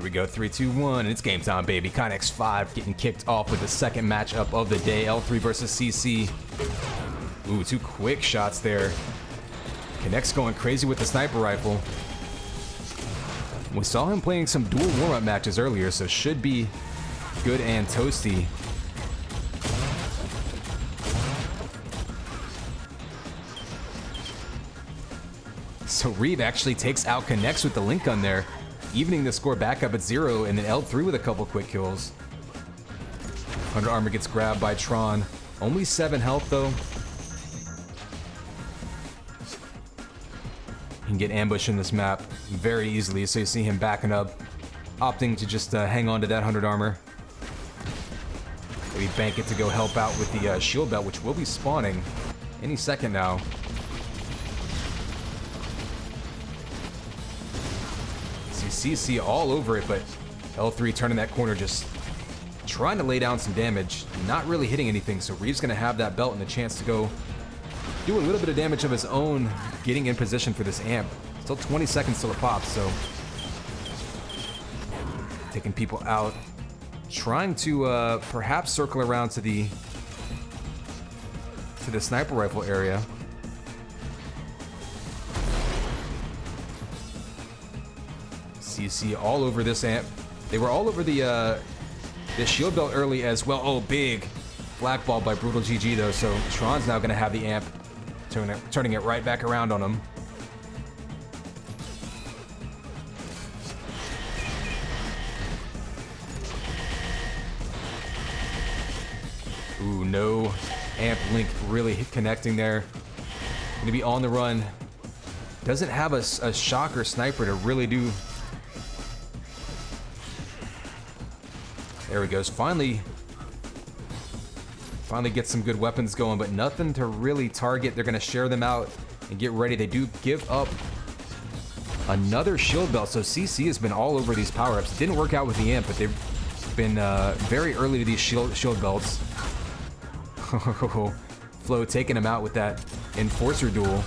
Here we go, 3, 2, 1, and it's game time, baby. Kynex 5 getting kicked off with the second matchup of the day. L3 versus CC. Ooh, 2 quick shots there. Kynex going crazy with the sniper rifle. We saw him playing some dual warm-up matches earlier, so should be good and toasty. So Reeve actually takes out Kynex with the link gun there, evening the score back up at 0, and then L3 with a couple quick kills. Under Armour gets grabbed by Tron. Only 7 health though. He can get ambushed in this map very easily, so you see him backing up, opting to just hang on to that 100 armor. Maybe bank it to go help out with the shield belt, which will be spawning any second now. CC all over it, but L3 turning that corner, just trying to lay down some damage, not really hitting anything, so Reeve's gonna have that belt and a chance to go do a little bit of damage of his own, getting in position for this amp. Still 20 seconds till it pops, so taking people out, trying to perhaps circle around to the sniper rifle area. CC all over this amp. They were all over the shield belt early as well. Oh, big blackball by Brutal GG though, so Tron's now gonna have the amp, turning it right back around on him. Ooh, no amp link really connecting there. Gonna be on the run. Doesn't have a shocker sniper to really do. There he goes. Finally get some good weapons going, but nothing to really target. They're going to share them out and get ready. They do give up another shield belt, so CC has been all over these power-ups. Didn't work out with the amp, but they've been very early to these shield belts. Flo taking him out with that Enforcer duel.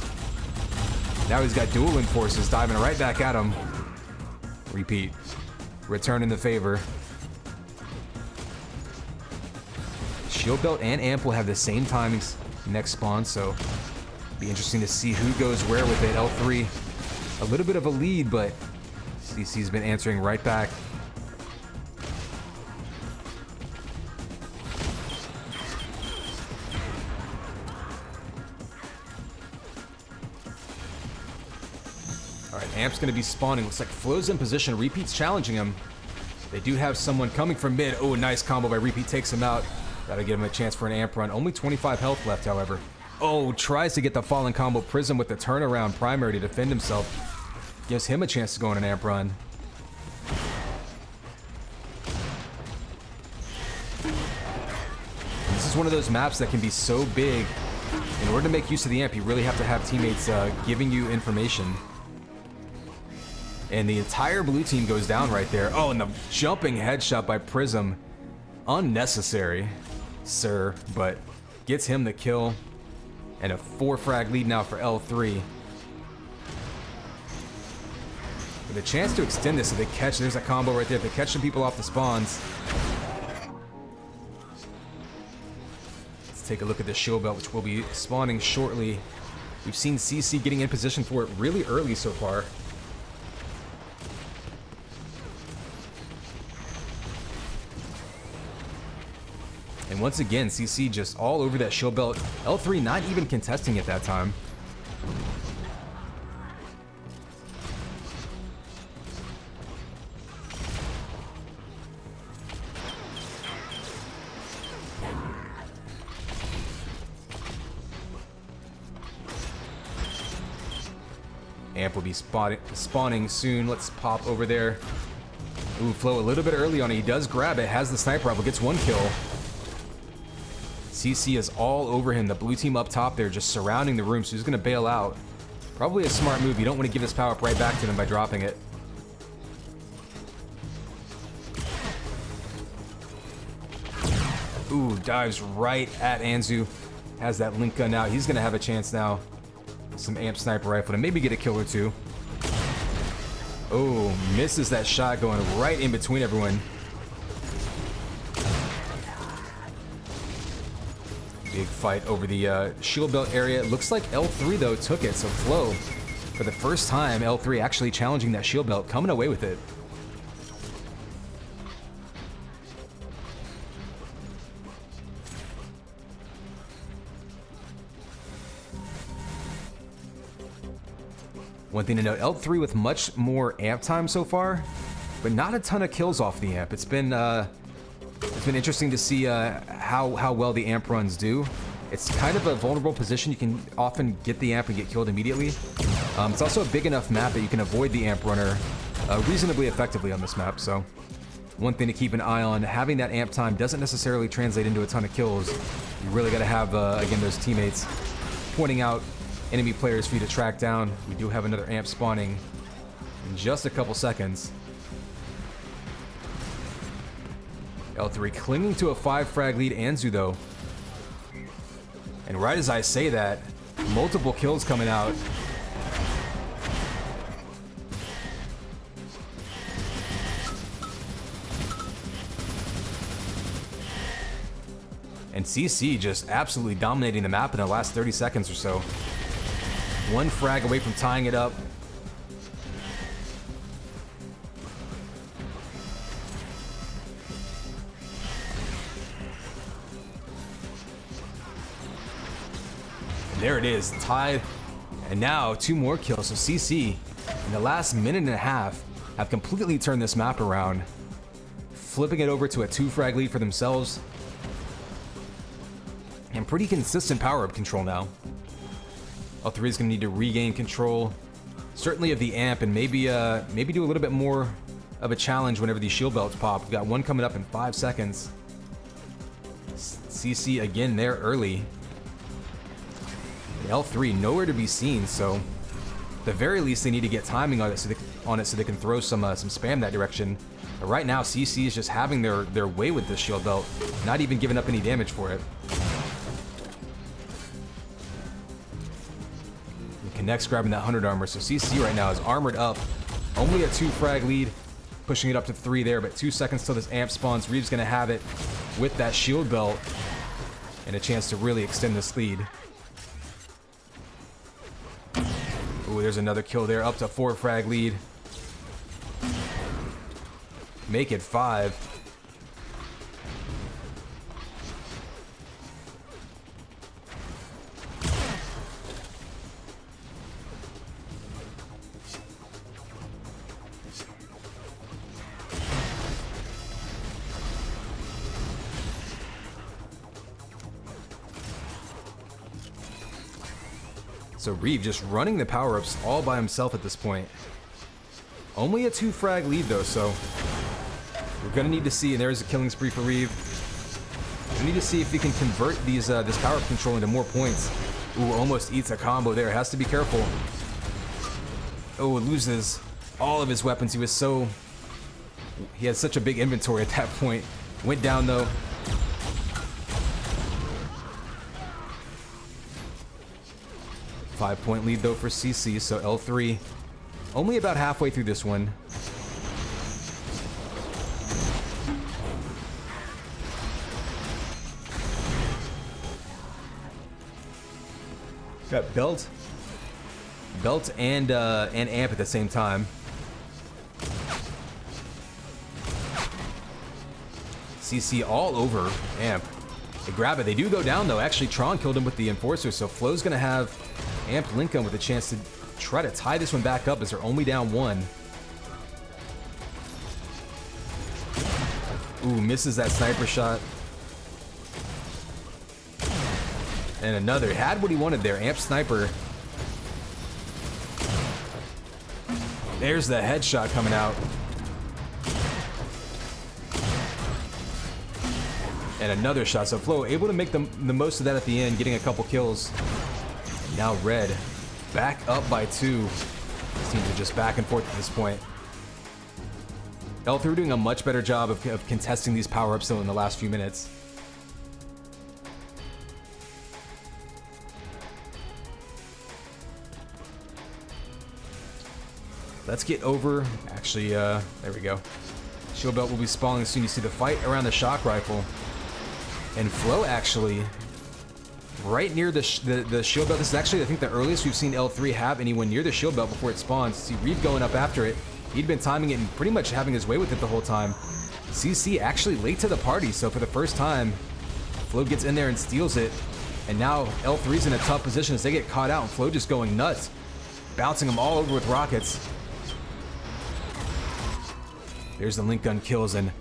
Now he's got dual Enforcers diving right back at him. Repeat. Returning the favor. Shield belt and amp will have the same timings next spawn, so be interesting to see who goes where with it. L3, a little bit of a lead, but CC's been answering right back. All right, amp's gonna be spawning. Looks like Flo's in position. Repeat's challenging him. They do have someone coming from mid. Oh, nice combo by Repeat, takes him out. Gotta give him a chance for an amp run. Only 25 health left, however. Oh, tries to get the fallen combo Prism with the turnaround primary to defend himself. Gives him a chance to go on an amp run. This is one of those maps that can be so big. In order to make use of the amp, you really have to have teammates giving you information. And the entire blue team goes down right there. Oh, and the jumping headshot by Prism. Unnecessary, sir, but gets him the kill. And a 4-frag lead now for L3. With a chance to extend this if they catch, there's a combo right there. If they catch some people off the spawns. Let's take a look at the shield belt, which will be spawning shortly. We've seen CC getting in position for it really early so far. And once again, CC just all over that shield belt. L3 not even contesting at that time. Amp will be spawning soon. Let's pop over there. Ooh, Flo a little bit early on it. He does grab it, has the sniper rifle, gets 1 kill. CC is all over him. The blue team up top there just surrounding the room, so he's going to bail out. Probably a smart move. You don't want to give this power up right back to them by dropping it. Ooh, dives right at Anzu. Has that link gun out. He's going to have a chance now. Some amp sniper rifle to maybe get a kill or two. Oh, misses that shot going right in between everyone. Big fight over the shield belt area. It looks like L3, though, took it. So Flo, for the first time, L3 actually challenging that shield belt, coming away with it. One thing to note, L3 with much more amp time so far, but not a ton of kills off the amp. It's been interesting to see how well the amp runs do. It's kind of a vulnerable position. You can often get the amp and get killed immediately. It's also a big enough map that you can avoid the amp runner reasonably effectively on this map. So one thing to keep an eye on, having that amp time doesn't necessarily translate into a ton of kills. You really got to have, again, those teammates pointing out enemy players for you to track down. We do have another amp spawning in just a couple seconds. L3 clinging to a 5 frag lead. Anzu, though. And right as I say that, multiple kills coming out. And CC just absolutely dominating the map in the last 30 seconds or so. One frag away from tying it up. And there it is, tied. And now 2 more kills. So CC, in the last minute and a half, have completely turned this map around, flipping it over to a 2 frag lead for themselves. And pretty consistent power-up control now. L3 is going to need to regain control, certainly of the amp, and maybe do a little bit more of a challenge whenever these shield belts pop. We've got one coming up in 5 seconds. CC again there early. And L3 nowhere to be seen, so at the very least they need to get timing on it so they can throw some spam that direction. But right now CC is just having their way with this shield belt, not even giving up any damage for it. Next grabbing that 100 armor, so CC right now is armored up, only a 2 frag lead, pushing it up to 3 there, but 2 seconds till this amp spawns. Reeve's gonna have it with that shield belt and a chance to really extend this lead. Ooh, there's another kill there, up to 4 frag lead. Make it 5. So Reeve just running the power-ups all by himself at this point. Only a 2 frag lead though, so we're gonna need to see, and there's a killing spree for Reeve. We need to see if he can convert these this power-up control into more points. Ooh, almost eats a combo there, has to be careful. Oh, loses all of his weapons. He had such a big inventory at that point. Went down though. Five-point lead though for CC, so L3 only about halfway through this one. Got belt and amp at the same time. CC all over amp. They grab it. They do go down though. Actually, Tron killed him with the enforcer, so Flo's gonna have amp Lincoln with a chance to try to tie this one back up as they're only down 1. Ooh, misses that sniper shot. And another. Had what he wanted there. Amp sniper. There's the headshot coming out. And another shot. So Flo able to make the most of that at the end, getting a couple kills. And now Red back up by 2. These teams are just back and forth at this point. L3 doing a much better job of contesting these power-ups though in the last few minutes. Let's get over. Actually, there we go. Shield belt will be spawning soon. You see the fight around the shock rifle. And Flo actually, right near the shield belt. This is actually, I think, the earliest we've seen L3 have anyone near the shield belt before it spawns. See Reeve going up after it. He'd been timing it and pretty much having his way with it the whole time. CC actually late to the party, so for the first time, Flo gets in there and steals it. And now L3's in a tough position as they get caught out, and Flo just going nuts, bouncing them all over with rockets. There's the link gun kills, and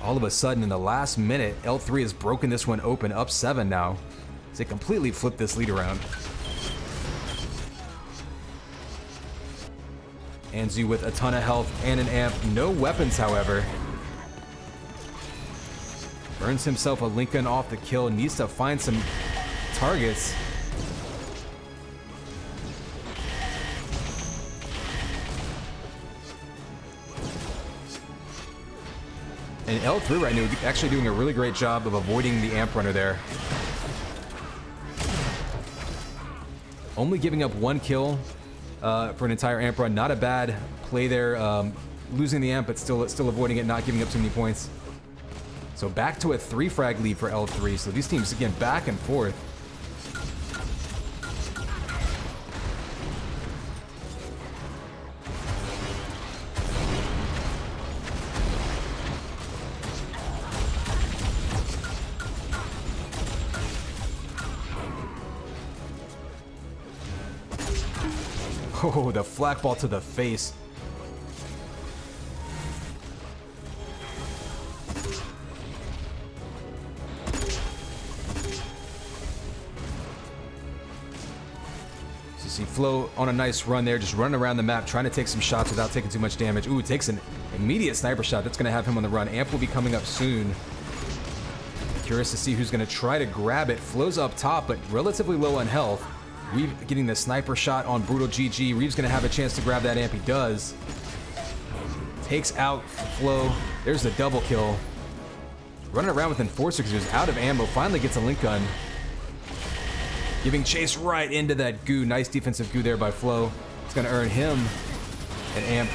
all of a sudden, in the last minute, L3 has broken this one open, up 7 now. As they completely flip this lead around. Anzu with a ton of health and an amp. No weapons, however. Burns himself a link gun off the kill. Needs to find some targets. And L3 right now actually doing a really great job of avoiding the amp runner there. Only giving up 1 kill for an entire amp run. Not a bad play there. Losing the amp, but still avoiding it, not giving up too many points. So back to a 3 frag lead for L3. So these teams, again, back and forth. Oh, the flak ball to the face. So you see Flo on a nice run there, just running around the map, trying to take some shots without taking too much damage. Ooh, takes an immediate sniper shot. That's going to have him on the run. Amp will be coming up soon. Curious to see who's going to try to grab it. Flo's up top, but relatively low on health. Reeve getting the sniper shot on Brutal GG. Reeve's gonna have a chance to grab that amp. He does. Takes out Flo. There's the double kill. Running around with Enforcer because he was out of ammo. Finally gets a link gun. Giving chase right into that goo. Nice defensive goo there by Flo. It's gonna earn him an amp.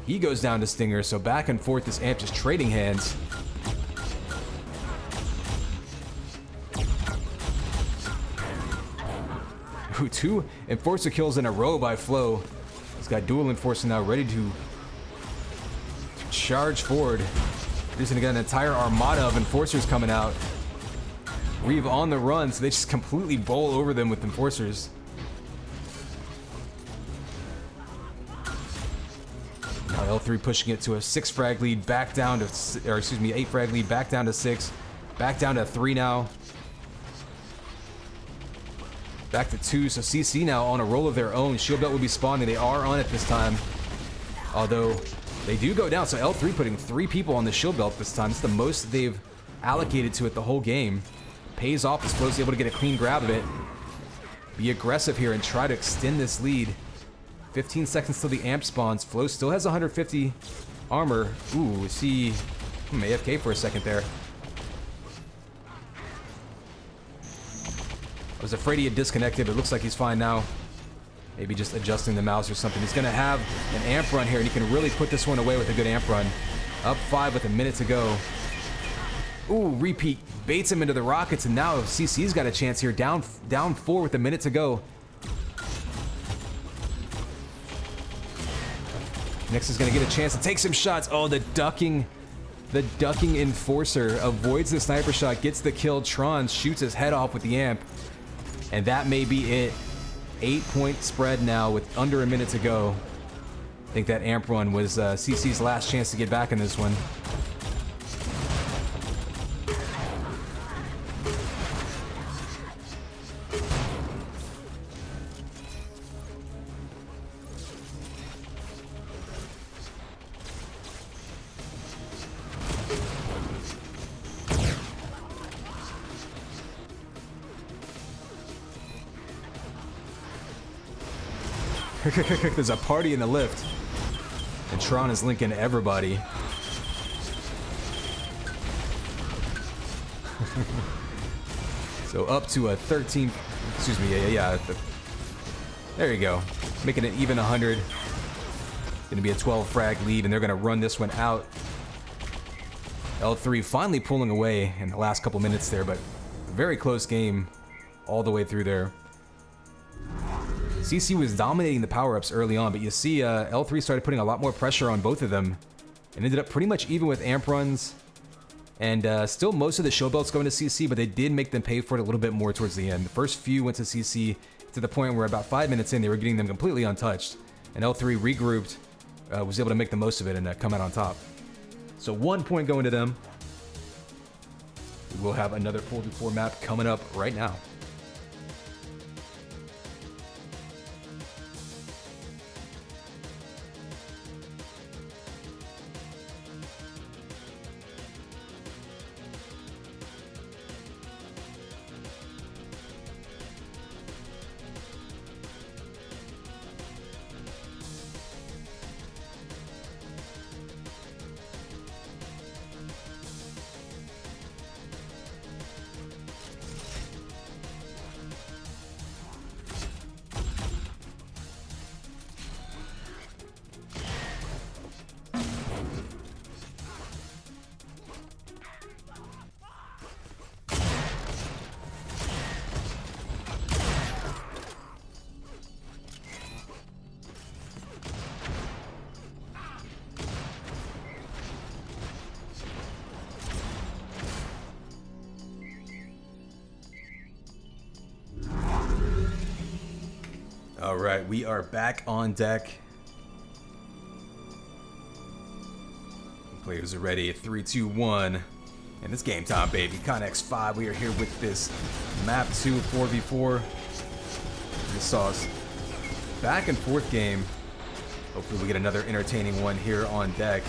He goes down to Stinger, so back and forth this amp just trading hands. Ooh, 2 Enforcer kills in a row by Flo. He's got dual Enforcer now ready to charge forward. He's gonna get an entire armada of Enforcers coming out. Reeve on the run, so they just completely bowl over them with Enforcers. Now L3 pushing it to a 6 frag lead, back down to, or excuse me, 8 frag lead, back down to 6, back down to 3 now. Back to 2, so CC now on a roll of their own. Shield belt will be spawning. They are on it this time. Although, they do go down. So L3 putting 3 people on the shield belt this time. It's the most they've allocated to it the whole game. Pays off as Flo's able to get a clean grab of it. Be aggressive here and try to extend this lead. 15 seconds till the amp spawns. Flo still has 150 armor. Ooh, is he AFK for a second there. I was afraid he had disconnected, but it looks like he's fine now. Maybe just adjusting the mouse or something. He's going to have an amp run here, and he can really put this one away with a good amp run. Up 5 with a minute to go. Ooh, repeat baits him into the rockets, and now CC's got a chance here. Down 4 with a minute to go. Next is going to get a chance to take some shots. Oh, the ducking Enforcer avoids the sniper shot, gets the kill. Tron shoots his head off with the amp. And that may be it. 8-point spread now with under a minute to go. I think that amp run was CC's last chance to get back in this one. There's a party in the lift. And Tron is linking everybody. So up to a 13, excuse me, yeah. There you go. Making it even 100. Going to be a 12 frag lead, and they're going to run this one out. L3 finally pulling away in the last couple minutes there, but a very close game all the way through there. CC was dominating the power-ups early on, but you see L3 started putting a lot more pressure on both of them and ended up pretty much even with amp runs. And still most of the show belts going to CC, but they did make them pay for it a little bit more towards the end. The first few went to CC to the point where about 5 minutes in, they were getting them completely untouched. And L3 regrouped, was able to make the most of it and come out on top. So 1 point going to them. We will have another Pool 4 map coming up right now. All right, we are back on deck. Players are ready. 3, 2, 1. And it's game time, baby. Connex 5. We are here with this map 2 4v4. This saw us back and forth game. Hopefully we get another entertaining one here on deck.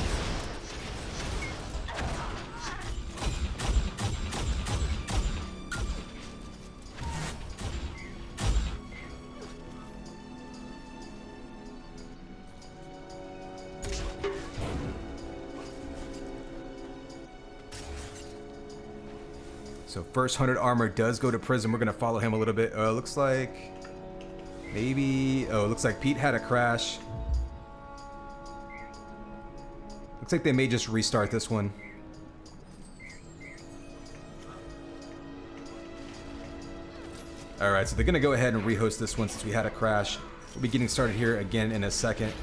So first 100 armor does go to Prism. We're going to follow him a little bit. Looks like maybe... Oh, looks like Pete had a crash. Looks like they may just restart this one. All right, so they're going to go ahead and rehost this one since we had a crash. We'll be getting started here again in a second.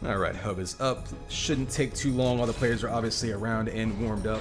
All right, hub is up. Shouldn't take too long. All the players are obviously around and warmed up.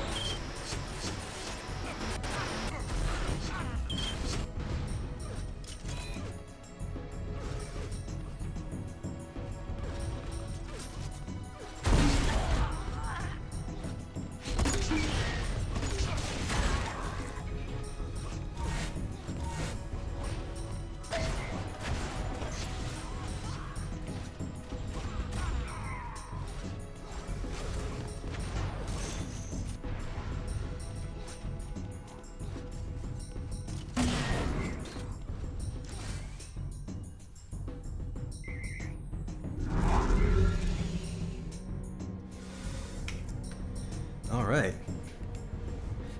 All right,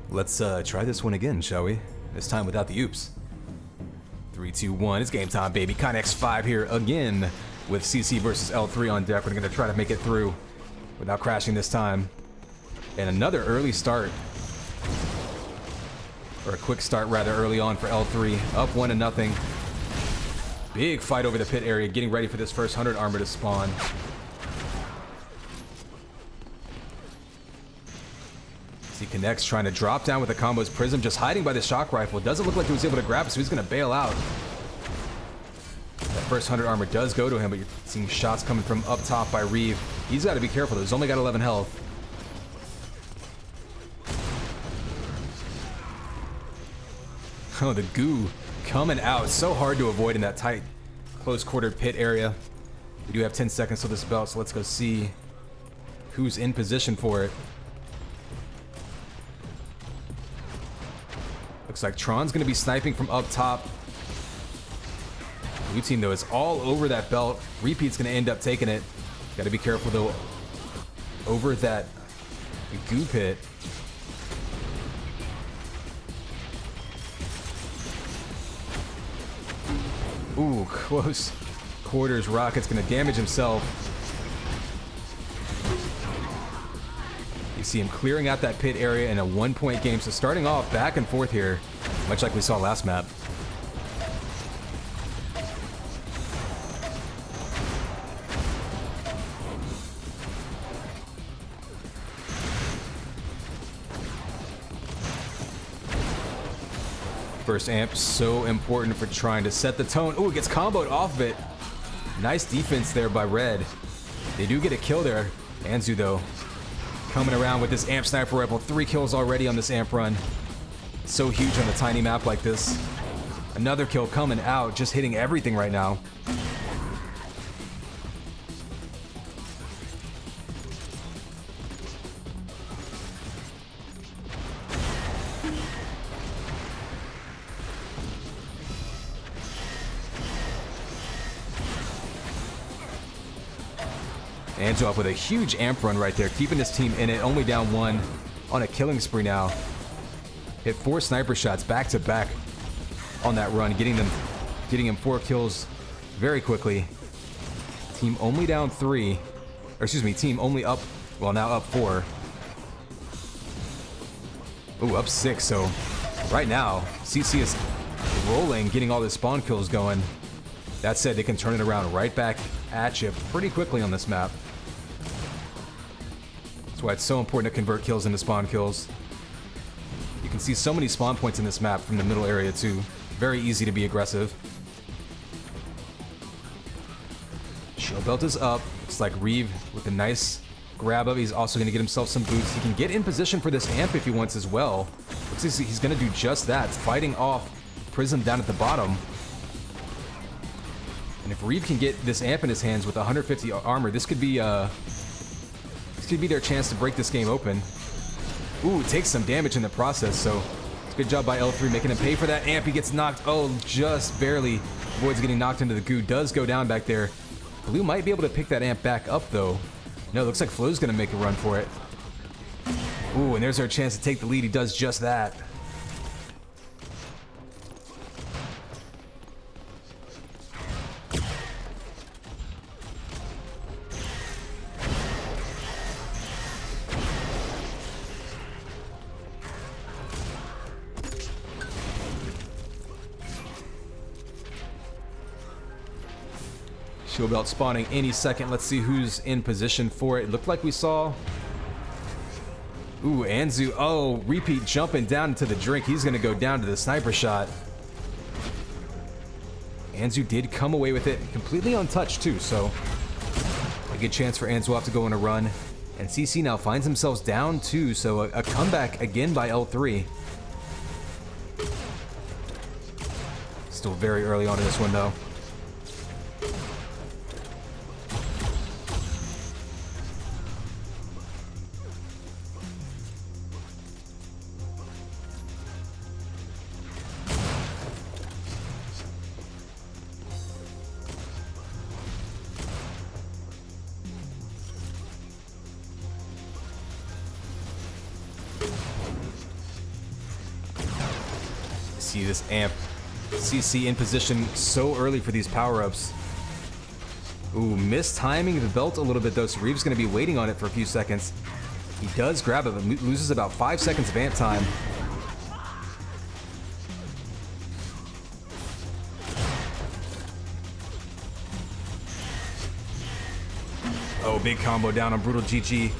let's try this one again, shall we? This time without the oops. 3, 2, 1, it's game time, baby. Connex 5 here again with CC versus L3 on deck. We're gonna try to make it through without crashing this time. And another early start, or a quick start rather, early on for L3. Up 1-0. Big fight over the pit area, getting ready for this first 100 armor to spawn. See Connex trying to drop down with the combos. Prism just hiding by the shock rifle. Doesn't look like he was able to grab it, so he's going to bail out. That first 100 armor does go to him, but you're seeing shots coming from up top by Reeve. He's got to be careful though. He's only got 11 health. Oh, the goo coming out. So hard to avoid in that tight, close-quartered pit area. We do have 10 seconds till this belt, so let's go see who's in position for it. Looks like Tron's going to be sniping from up top. Blue team, though, is all over that belt. Repeat's going to end up taking it. Got to be careful, though, over that goo pit. Ooh, close quarters. Rocket's going to damage himself. You see him clearing out that pit area in a 1-point game. So starting off back and forth here, much like we saw last map. First amp, so important for trying to set the tone. Oh, it gets comboed off of it. Nice defense there by Red. They do get a kill there. Anzu, though, coming around with this amp sniper rifle. 3 kills already on this amp run. So huge on a tiny map like this. Another kill coming out, just hitting everything right now. Anzu up with a huge amp run right there, keeping his team in it, only down 1 on a killing spree now. Hit 4 sniper shots back to back on that run, getting him 4 kills very quickly. Team only down 3, or excuse me, team only up, well, now up 4. Ooh, up 6, so right now, CC is rolling, getting all the spawn kills going. That said, they can turn it around right back at you pretty quickly on this map. That's why it's so important to convert kills into spawn kills. You can see so many spawn points in this map from the middle area too. Very easy to be aggressive. Shield belt is up. It's like Reeve with a nice grab up. He's also going to get himself some boots. He can get in position for this amp if he wants as well. Looks like he's going to do just that. Fighting off Prism down at the bottom. And if Reeve can get this amp in his hands with 150 armor, this could be their chance to break this game open. Ooh, takes some damage in the process, so it's a good job by L3 making him pay for that amp. He gets knocked, oh, just barely avoids getting knocked into the goo. Does go down back there. Blue might be able to pick that amp back up, though. No, looks like Flo's gonna make a run for it. Ooh, and there's our chance to take the lead. He does just that. Shield belt spawning any second. Let's see who's in position for it. It looked like we saw... Ooh, Anzu. Oh, Repeat jumping down into the drink. He's going to go down to the sniper shot. Anzu did come away with it completely untouched too, so a good chance for Anzu to go on a run. And CC now finds themselves down 2, so a comeback again by L3. Still very early on in this one though. See this amp. CC in position so early for these power-ups. Ooh, mistiming the belt a little bit though, so Reeve's going to be waiting on it for a few seconds. He does grab it, but loses about 5 seconds of amp time. Oh, big combo down on Brutal GG.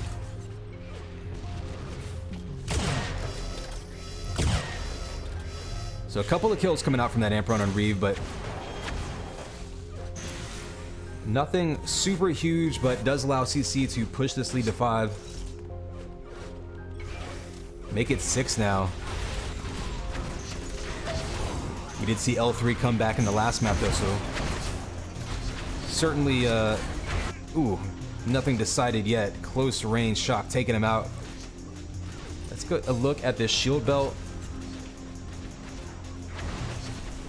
So a couple of kills coming out from that amp run on Reeve, but nothing super huge, but does allow CC to push this lead to 5. Make it 6 now. We did see L3 come back in the last map though, so certainly, ooh, nothing decided yet. Close range shock taking him out. Let's go a look at this shield belt.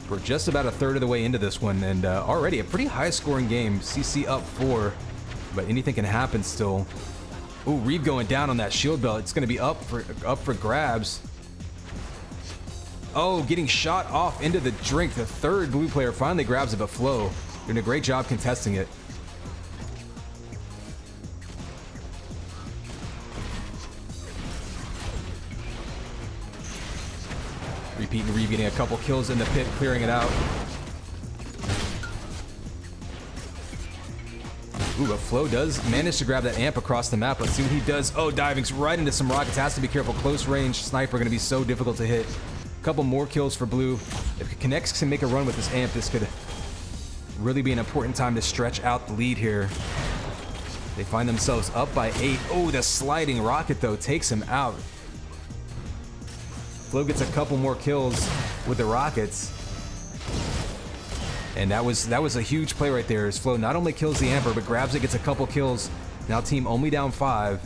We're just about a third of the way into this one, and already a pretty high-scoring game. CC up 4, but anything can happen still. Ooh, Reeve going down on that shield belt. It's going to be up for grabs. Oh, getting shot off into the drink. The third blue player finally grabs it, but Flo doing a great job contesting it. Repeat and Reeve getting a couple kills in the pit, clearing it out. Ooh, but Flo does manage to grab that amp across the map. Let's see what he does. Oh, diving's right into some rockets. Has to be careful. Close range sniper going to be so difficult to hit. A couple more kills for blue. If Connects can make a run with this amp, this could really be an important time to stretch out the lead here. They find themselves up by 8. Oh, the sliding rocket, though, takes him out. Flo gets a couple more kills with the rockets. And that was a huge play right there, as Flo not only kills the Amber, but grabs it, gets a couple kills. Now team only down 5.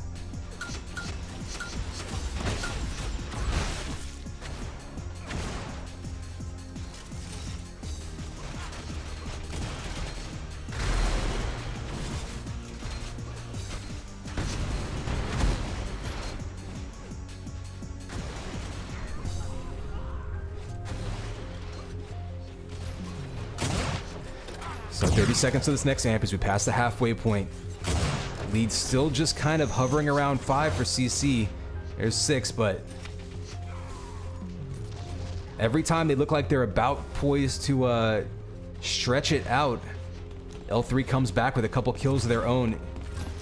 So 30 seconds to this next amp as we pass the halfway point. Lead still just kind of hovering around 5 for CC. There's 6, but every time they look like they're about poised to stretch it out, L3 comes back with a couple kills of their own,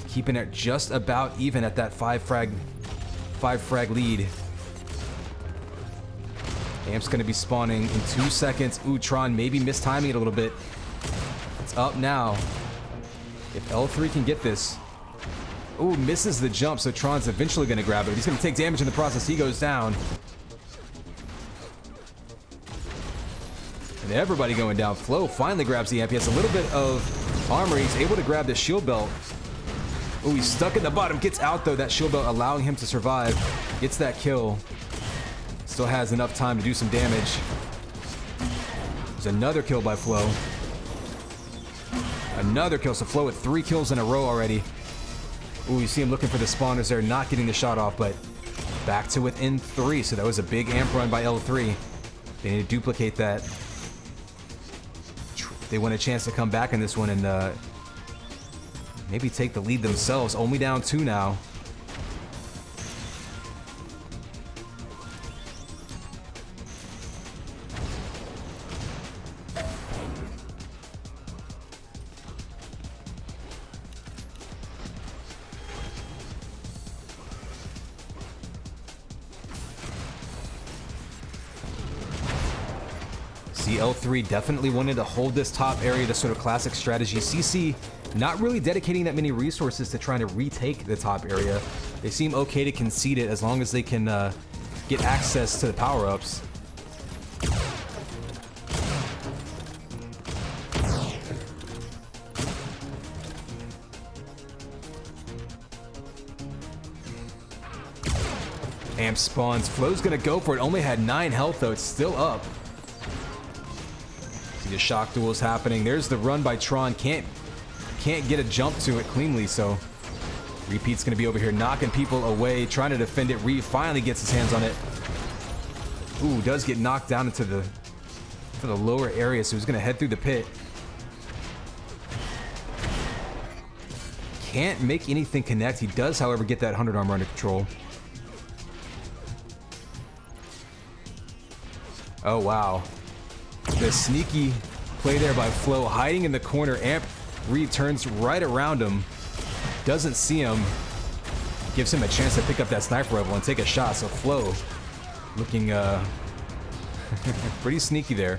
keeping it just about even at that 5 frag lead. Amp's gonna be spawning in 2 seconds. Ooh, Tron maybe mistiming it a little bit. It's up now. If L3 can get this. Ooh, misses the jump, so Tron's eventually gonna grab it. He's gonna take damage in the process. He goes down. And everybody going down. Flo finally grabs the amp. He has a little bit of armor. He's able to grab the shield belt. Ooh, he's stuck in the bottom. Gets out, though. That shield belt allowing him to survive. Gets that kill. Still has enough time to do some damage. There's another kill by Flo. Another kill, so Flo with 3 kills in a row already. Ooh, you see him looking for the spawners there, not getting the shot off, but back to within 3, so that was a big amp run by L3. They need to duplicate that. They want a chance to come back in this one and maybe take the lead themselves. Only down 2 now. L3 definitely wanted to hold this top area, the sort of classic strategy. CC not really dedicating that many resources to trying to retake the top area. They seem okay to concede it as long as they can get access to the power-ups. Amp spawns. Flo's gonna go for it. Only had 9 health though. It's still up. The shock duel is happening. There's the run by Tron. Can't get a jump to it cleanly, so Repeat's gonna be over here knocking people away, trying to defend it. Reeve finally gets his hands on it. Ooh, does get knocked down into the lower area, so he's gonna head through the pit. Can't make anything connect. He does, however, get that 100 armor under control. Oh wow. The sneaky play there by Flo, hiding in the corner. Amp Reeve turns right around him, doesn't see him, gives him a chance to pick up that sniper rifle and take a shot. So Flo looking pretty sneaky there.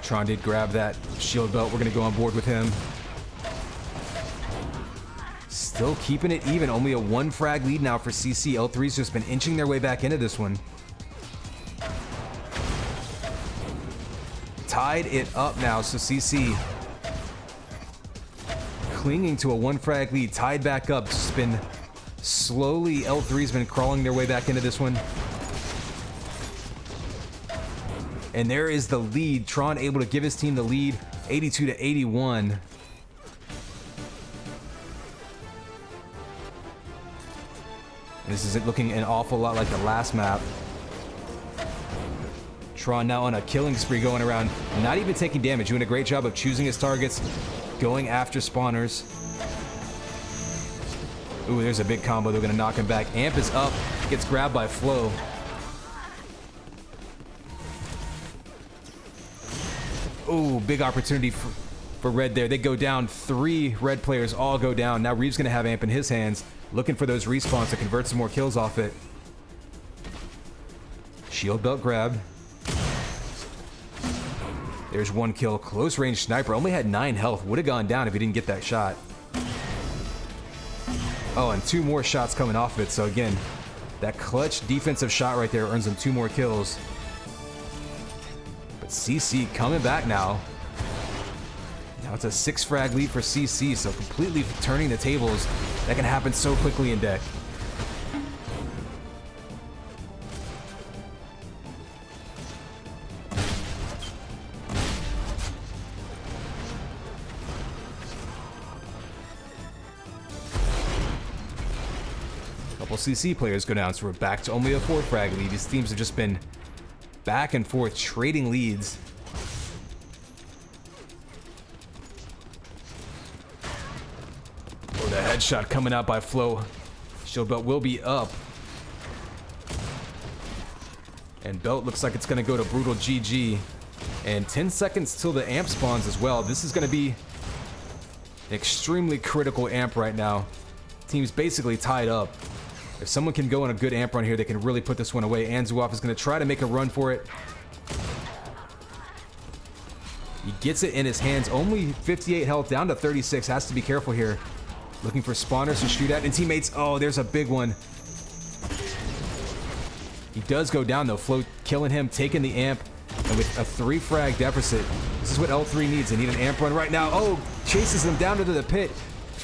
Tron did grab that shield belt. We're gonna go on board with him. Still keeping it even. Only a 1 frag lead now for CC. L3's just been inching their way back into this one. tied it up now. So CC clinging to a 1 frag lead, tied back up. Just been slowly, L3's been crawling their way back into this one. And there is the lead. Tron able to give his team the lead, 82-81. This is looking an awful lot like the last map. Tron now on a killing spree going around, not even taking damage, doing a great job of choosing his targets, going after spawners. Ooh, there's a big combo. They're going to knock him back. Amp is up, gets grabbed by Flo. Ooh, big opportunity for Red there. They go down. 3 Red players all go down. Now Reeve's going to have Amp in his hands, looking for those respawns to convert some more kills off it. Shield belt grabbed. There's 1 kill. Close range sniper. Only had 9 health. Would have gone down if he didn't get that shot. Oh, and 2 more shots coming off of it. So again, that clutch defensive shot right there earns them 2 more kills. But CC coming back now. Now it's a 6 frag lead for CC, so completely turning the tables. That can happen so quickly in deck. Couple CC players go down, so we're back to only a 4 frag lead. These teams have just been back and forth, trading leads. Oh, the headshot coming out by Flo. Shield belt will be up. And belt looks like it's going to go to Brutal GG. And 10 seconds till the amp spawns as well. This is going to be an extremely critical amp right now. Team's basically tied up. If someone can go on a good amp run here, they can really put this one away. Anzuoff is going to try to make a run for it. He gets it in his hands. Only 58 health, down to 36. Has to be careful here. Looking for spawners to shoot at. And teammates, oh, there's a big one. He does go down, though. Flo killing him, taking the amp. And with a 3 frag deficit, this is what L3 needs. They need an amp run right now. Oh, chases them down into the pit.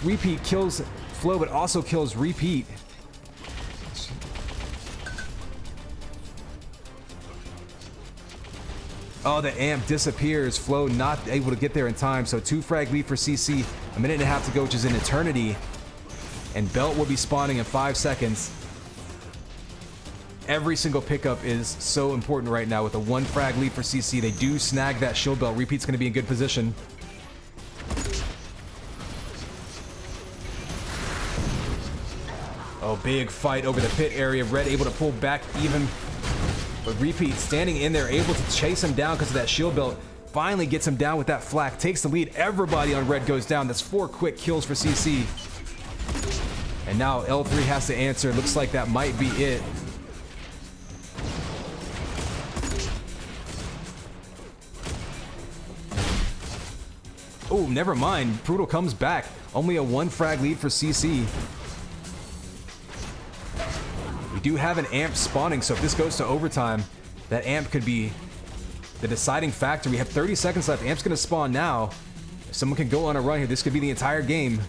Repeat kills Flo, but also kills Repeat. Oh, the amp disappears. Flo not able to get there in time, so 2 frag lead for CC. A minute and a half to go, which is an eternity. And belt will be spawning in 5 seconds. Every single pickup is so important right now with a 1 frag lead for CC. They do snag that shield belt. Repeat's going to be in good position. Oh, big fight over the pit area. Red able to pull back even. But Repeat standing in there, able to chase him down because of that shield belt. Finally gets him down with that flak. Takes the lead. Everybody on Red goes down. That's 4 quick kills for CC. And now L3 has to answer. Looks like that might be it. Oh, never mind. Brutal comes back. Only a 1 frag lead for CC. We do have an amp spawning, so if this goes to overtime, that amp could be the deciding factor. We have 30 seconds left. Amp's going to spawn now. If someone can go on a run here, this could be the entire game.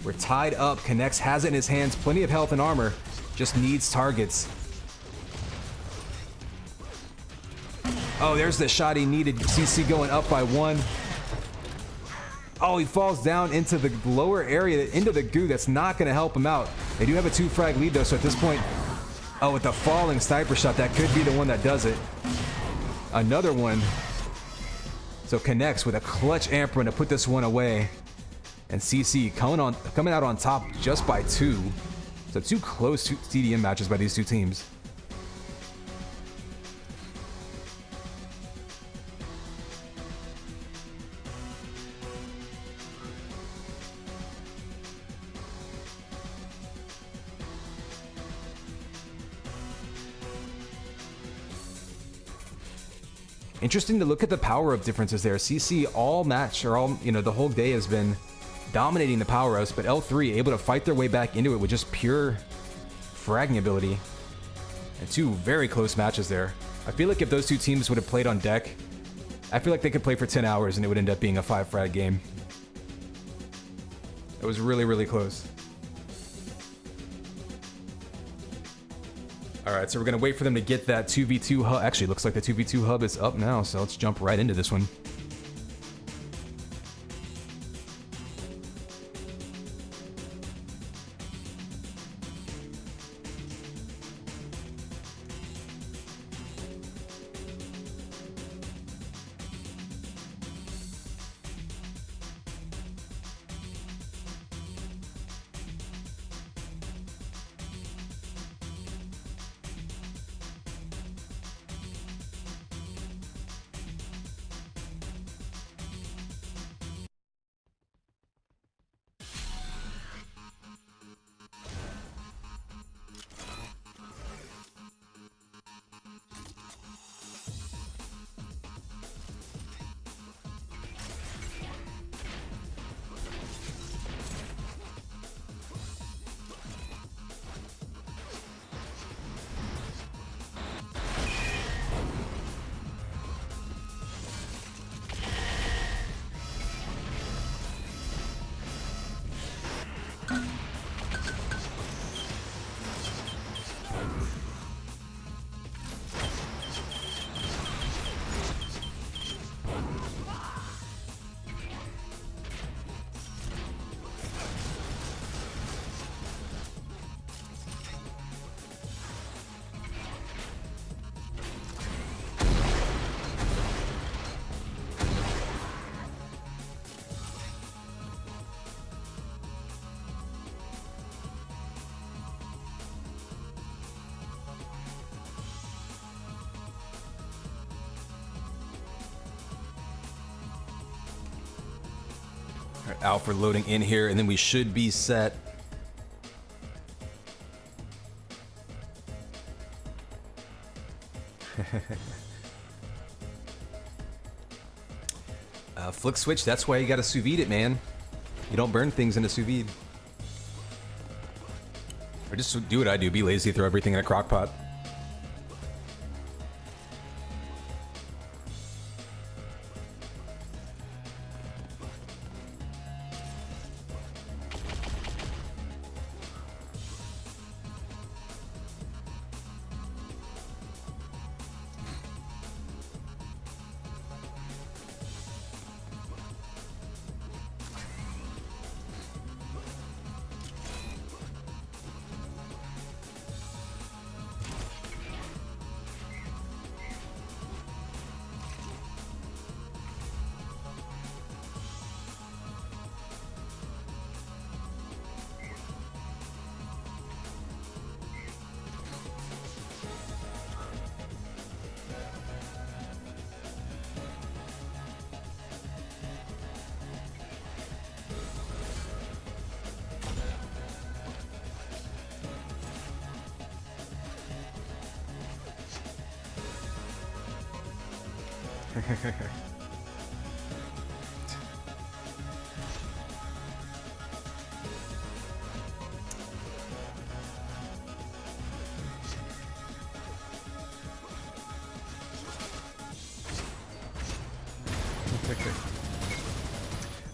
We're tied up. Connects has it in his hands. Plenty of health and armor. Just needs targets. Oh, there's the shot he needed. CC going up by 1. Oh, he falls down into the lower area, into the goo. That's not going to help him out. They do have a 2 frag lead, though, so at this point... Oh, with the falling sniper shot, that could be the one that does it. Another one. So connects with a clutch amp run to put this one away. And CC coming out on top just by 2. So 2 close TDM matches by these 2 teams. Interesting to look at the power-up differences there. CC all match, or all, the whole day has been dominating the power-ups, but L3 able to fight their way back into it with just pure fragging ability. And 2 very close matches there. I feel like if those 2 teams would have played on deck, I feel like they could play for 10 hours and it would end up being a 5-frag game. It was really, really close. All right, so we're going to wait for them to get that 2v2 hub. Actually, it looks like the 2v2 hub is up now, so let's jump right into this one. Alfred loading in here, and then we should be set. Flick switch, that's why you gotta sous vide it, man. You don't burn things in a sous vide. Or just do what I do, be lazy, throw everything in a crock pot.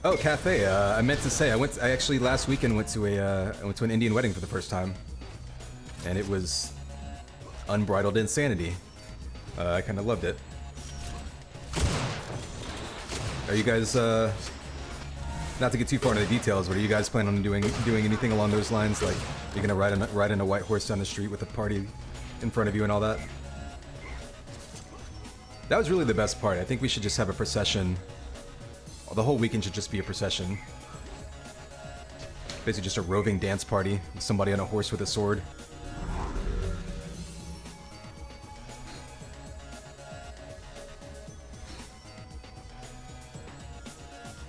Oh, cafe. I meant to say I actually last weekend went to an Indian wedding for the first time, and it was unbridled insanity. I kind of loved it. Are you guys not to get too far into the details, but are you guys planning on doing anything along those lines? Like, you're gonna ride in a white horse down the street with a party in front of you and all that? That was really the best part. I think we should just have a procession. The whole weekend should just be a procession. Basically just a roving dance party with somebody on a horse with a sword.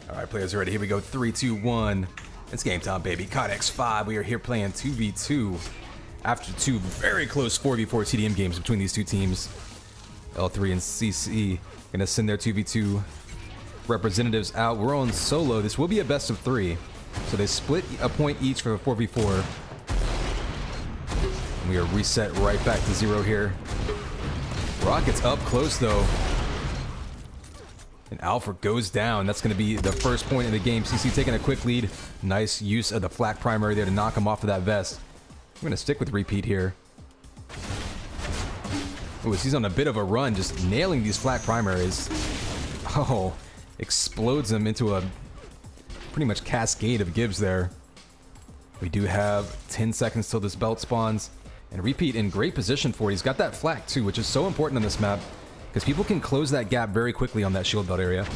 Alright, players are ready. Here we go. 3, 2, 1. It's game time, baby. COD X5. We are here playing 2v2 after two very close 4v4 TDM games between these two teams. L3 and CC gonna send their 2v2 representatives out. We're on solo. This will be a best of 3. So they split a point each for a 4v4. And we are reset right back to 0 here. Rockets up close though. And Alfred goes down. That's going to be the first point in the game. CC taking a quick lead. Nice use of the flak primary there to knock him off of that vest. I'm going to stick with repeat here. Ooh, he's on a bit of a run, just nailing these flak primaries. Oh, explodes them into a pretty much cascade of Gibbs there. We do have 10 seconds till this belt spawns. And repeat in great position for it. He's got that flak too, which is so important on this map, because people can close that gap very quickly on that shield belt area.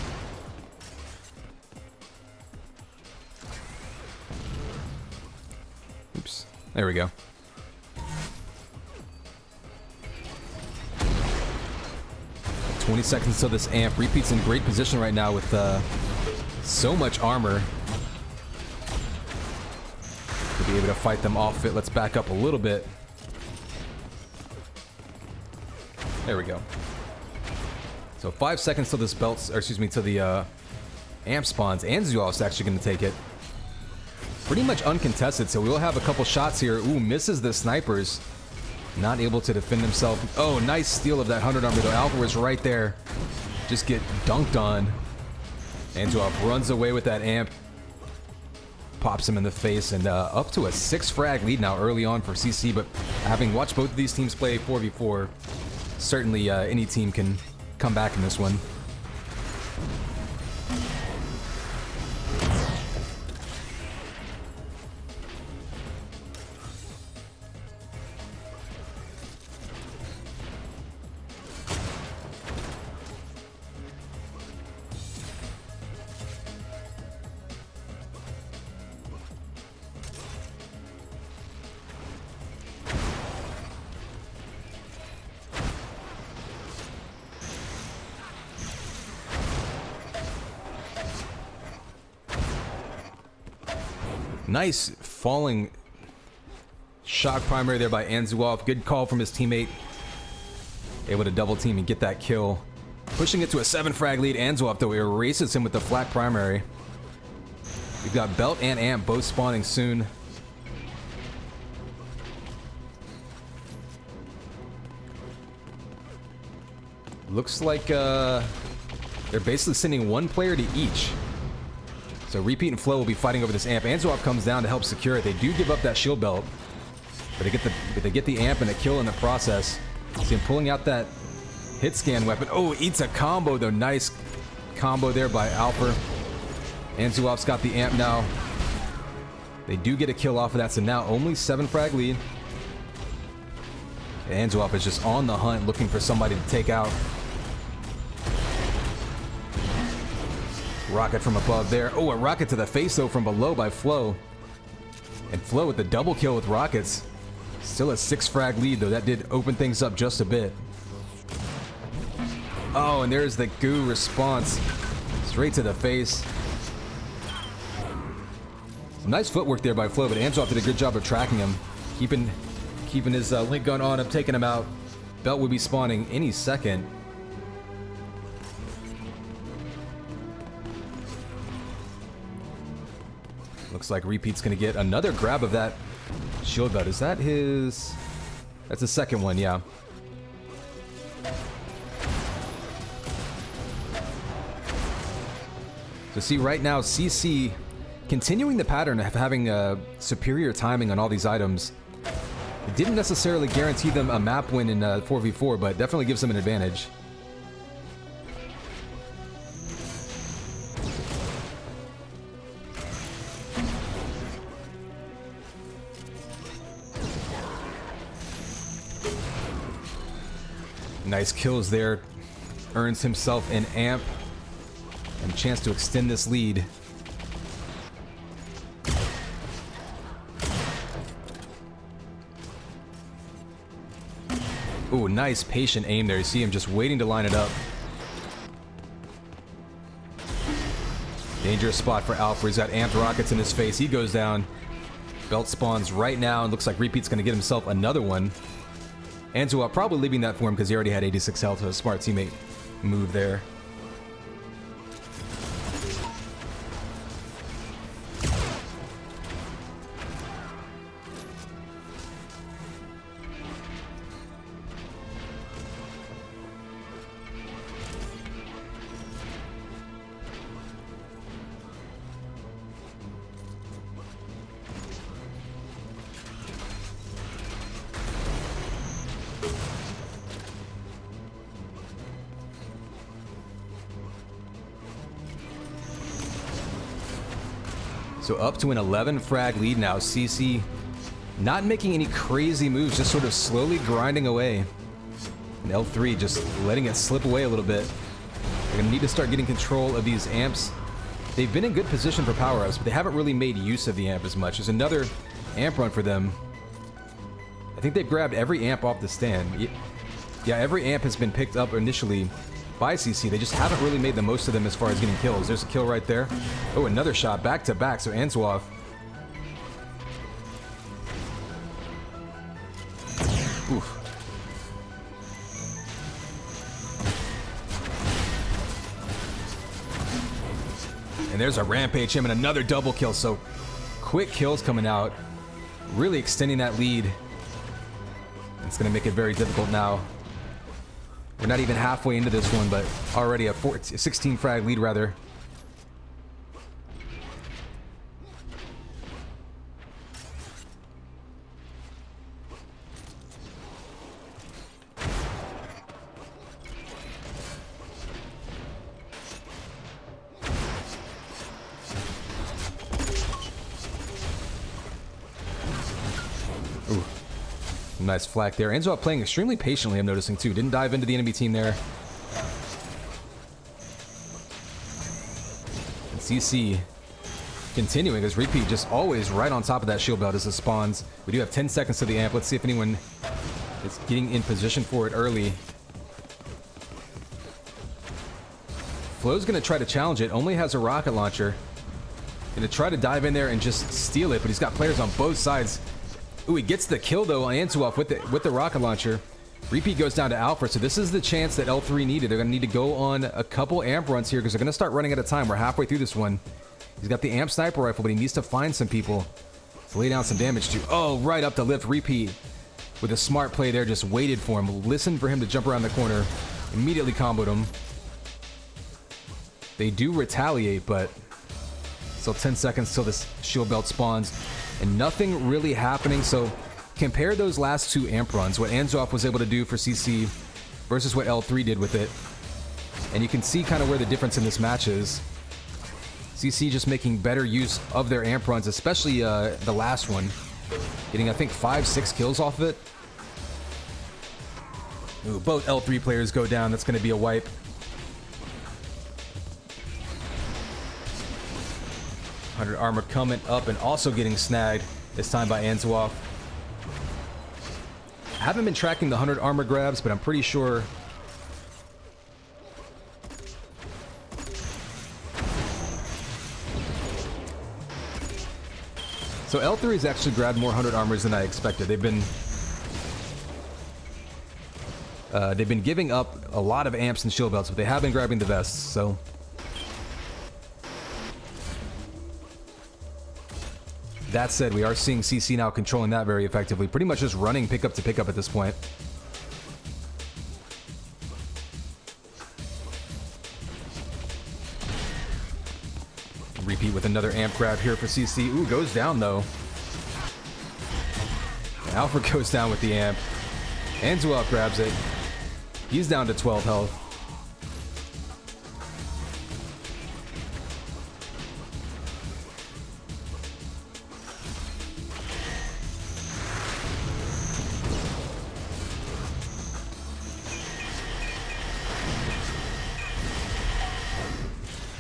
Oops. There we go. "20 seconds till this amp." Repeat's in great position right now with so much armor to be able to fight them off it. Let's back up a little bit. There we go. So 5 seconds till this belt, or excuse me, till the amp spawns. Anzuov's actually going to take it. Pretty much uncontested, so we'll have a couple shots here. Ooh, misses the snipers. Not able to defend himself. Oh, nice steal of that 100 armor though. Alpha was right there. Just get dunked on. Anzuov runs away with that amp. Pops him in the face, and up to a 6 frag lead now early on for CC, but having watched both of these teams play 4v4, certainly any team can come back in this one. Nice falling shock primary there by Anzuov. Good call from his teammate. Able to double team and get that kill. Pushing it to a 7 frag lead. Anzuov though erases him with the flak primary. We've got Belt and Amp both spawning soon. Looks like they're basically sending one player to each. So Repeat and Flow will be fighting over this amp. Anzuov comes down to help secure it. They do give up that shield belt, but they get the amp and a kill in the process. See him pulling out that hit scan weapon. Oh, eats a combo though. Nice combo there by Alper. Anzuov's got the amp now. They do get a kill off of that, so now only 7 frag lead. And Anzuov is just on the hunt looking for somebody to take out. Rocket from above there. Oh, a rocket to the face though from below by Flo. And Flo with the double kill with rockets. Still a 6 frag lead though. That did open things up just a bit. Oh, and there's the goo response. Straight to the face. Some nice footwork there by Flo, but Anzuov did a good job of tracking him. Keeping his link gun on him, taking him out. Belt will be spawning any second. Looks like Repeat's gonna get another grab of that shield belt. Is that his? That's the second one, yeah. So see right now, CC continuing the pattern of having superior timing on all these items. It didn't necessarily guarantee them a map win in 4v4, but definitely gives them an advantage. Nice kills there. Earns himself an amp and a chance to extend this lead. Ooh, nice patient aim there. You see him just waiting to line it up. Dangerous spot for Alpha. He's got amped rockets in his face. He goes down. Belt spawns right now, and looks like Repeat's going to get himself another one. Anzuov probably leaving that for him because he already had 86 health, so a smart teammate move there. So up to an 11 frag lead now. CC not making any crazy moves, just sort of slowly grinding away. And L3 just letting it slip away a little bit. They're going to need to start getting control of these amps. They've been in good position for power-ups, but they haven't really made use of the amp as much. There's another amp run for them. I think they've grabbed every amp off the stand. Yeah, every amp has been picked up initially by CC. They just haven't really made the most of them as far as getting kills. There's a kill right there. Oh, another shot back to back. So Antoine. Oof. And there's a rampage him and another double kill. So quick kills coming out, really extending that lead. It's going to make it very difficult now. We're not even halfway into this one, but already a 16 frag lead rather. Ooh. Nice flak there. Enzo playing extremely patiently, I'm noticing too. Didn't dive into the enemy team there. And CC continuing as Repeat just always right on top of that shield belt as it spawns. We do have 10 seconds to the amp. Let's see if anyone is getting in position for it early. Flo's going to try to challenge it. Only has a rocket launcher. Going to try to dive in there and just steal it, but he's got players on both sides. Ooh, he gets the kill though on Antoine with the rocket launcher. Repeat goes down to Alpha, so this is the chance that L3 needed. They're going to need to go on a couple amp runs here because they're going to start running out of time. We're halfway through this one. He's got the amp sniper rifle, but he needs to find some people to lay down some damage to. Oh, right up the lift. Repeat with a smart play there, just waited for him, listened for him to jump around the corner, immediately comboed him. They do retaliate, but still 10 seconds till this shield belt spawns. And nothing really happening, so compare those last two amp runs, what Anzoff was able to do for CC versus what L3 did with it. And you can see kind of where the difference in this match is. CC just making better use of their amp runs, especially the last one. Getting, I think, 5-6 kills off of it. Ooh, both L3 players go down. That's going to be a wipe. Armor coming up and also getting snagged, this time by Antoine. I haven't been tracking the 100 armor grabs, but I'm pretty sure. So L3 has actually grabbed more 100 armors than I expected. They've been giving up a lot of amps and shield belts, but they have been grabbing the vests, so. That said, we are seeing CC now controlling that very effectively. Pretty much just running pickup to pickup at this point. Repeat with another amp grab here for CC. Ooh, goes down though. Alpha goes down with the amp. Antoine grabs it. He's down to 12 health.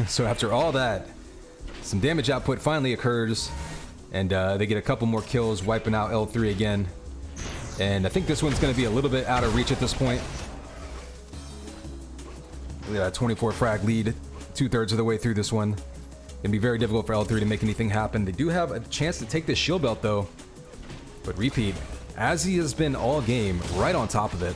So after all that, some damage output finally occurs, and they get a couple more kills, wiping out L3 again. And I think this one's going to be a little bit out of reach at this point. Yeah, 24 frag lead, 2/3 of the way through this one. Going to be very difficult for L3 to make anything happen. They do have a chance to take this shield belt though, but Repeat, as he has been all game, right on top of it.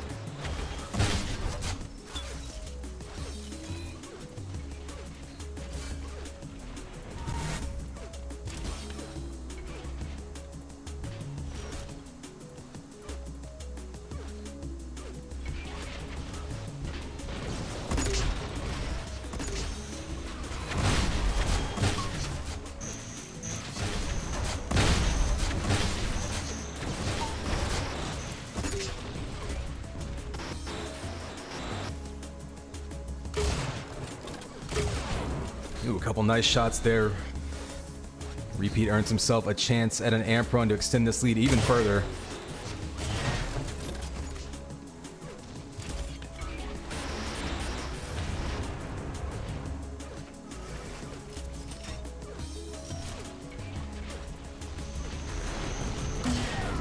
Ooh, a couple nice shots there. Repeat earns himself a chance at an amp run to extend this lead even further.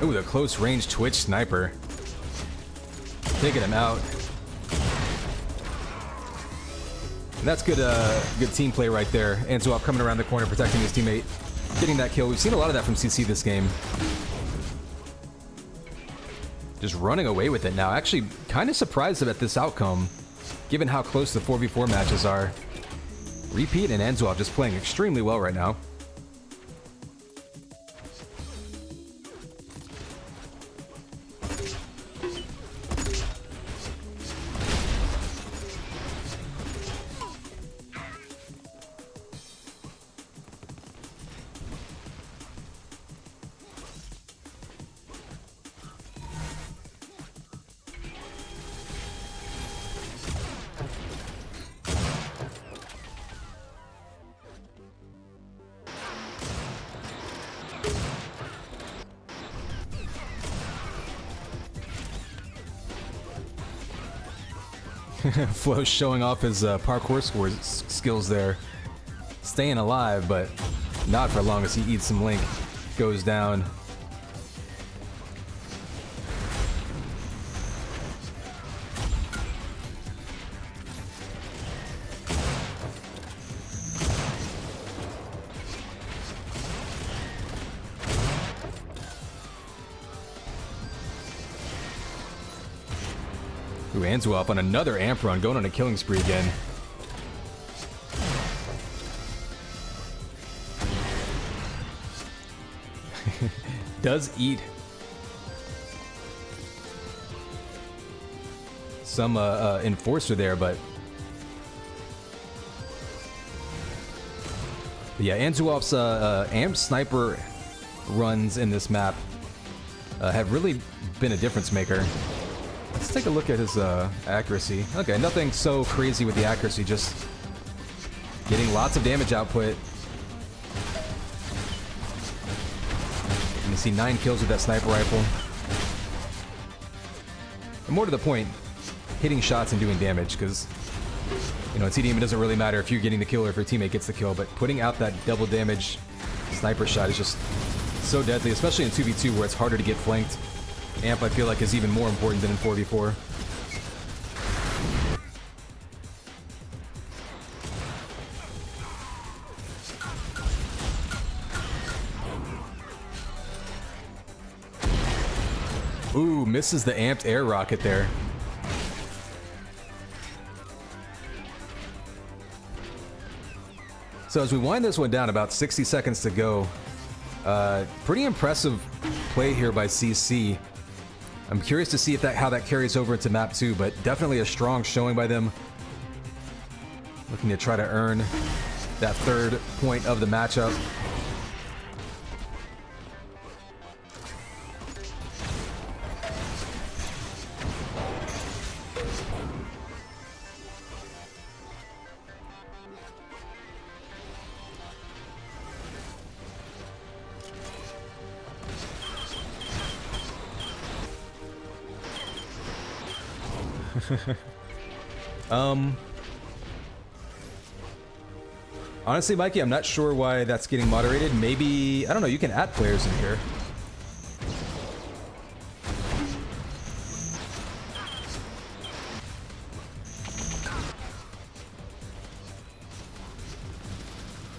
Ooh, the close range Twitch sniper. Taking him out. And that's good good team play right there. Anzuop coming around the corner, protecting his teammate. Getting that kill. We've seen a lot of that from CC this game. Just running away with it now. Actually, kind of surprised at this outcome, given how close the 4v4 matches are. Repeat and Anzuop just playing extremely well right now. Flo showing off his parkour skills there. Staying alive, but not for long as he eats some Link. Goes down. Ooh, Anzuop on another amp run, going on a killing spree again. Does eat some enforcer there, but yeah, Anzuop's amp sniper runs in this map have really been a difference maker. Let's take a look at his accuracy. Okay, nothing so crazy with the accuracy, just getting lots of damage output. You can see 9 kills with that sniper rifle. And more to the point, hitting shots and doing damage, because, you know, in TDM it doesn't really matter if you're getting the kill or if your teammate gets the kill, but putting out that double damage sniper shot is just so deadly, especially in 2v2 where it's harder to get flanked. Amp, I feel like, is even more important than in 4v4. Ooh, misses the amped air rocket there. So as we wind this one down, about 60 seconds to go. Pretty impressive play here by CC. I'm curious to see if how that carries over into map 2, but definitely a strong showing by them. Looking to try to earn that 3rd point of the matchup. Honestly, Mikey, I'm not sure why that's getting moderated. Maybe, I don't know, you can add players in here.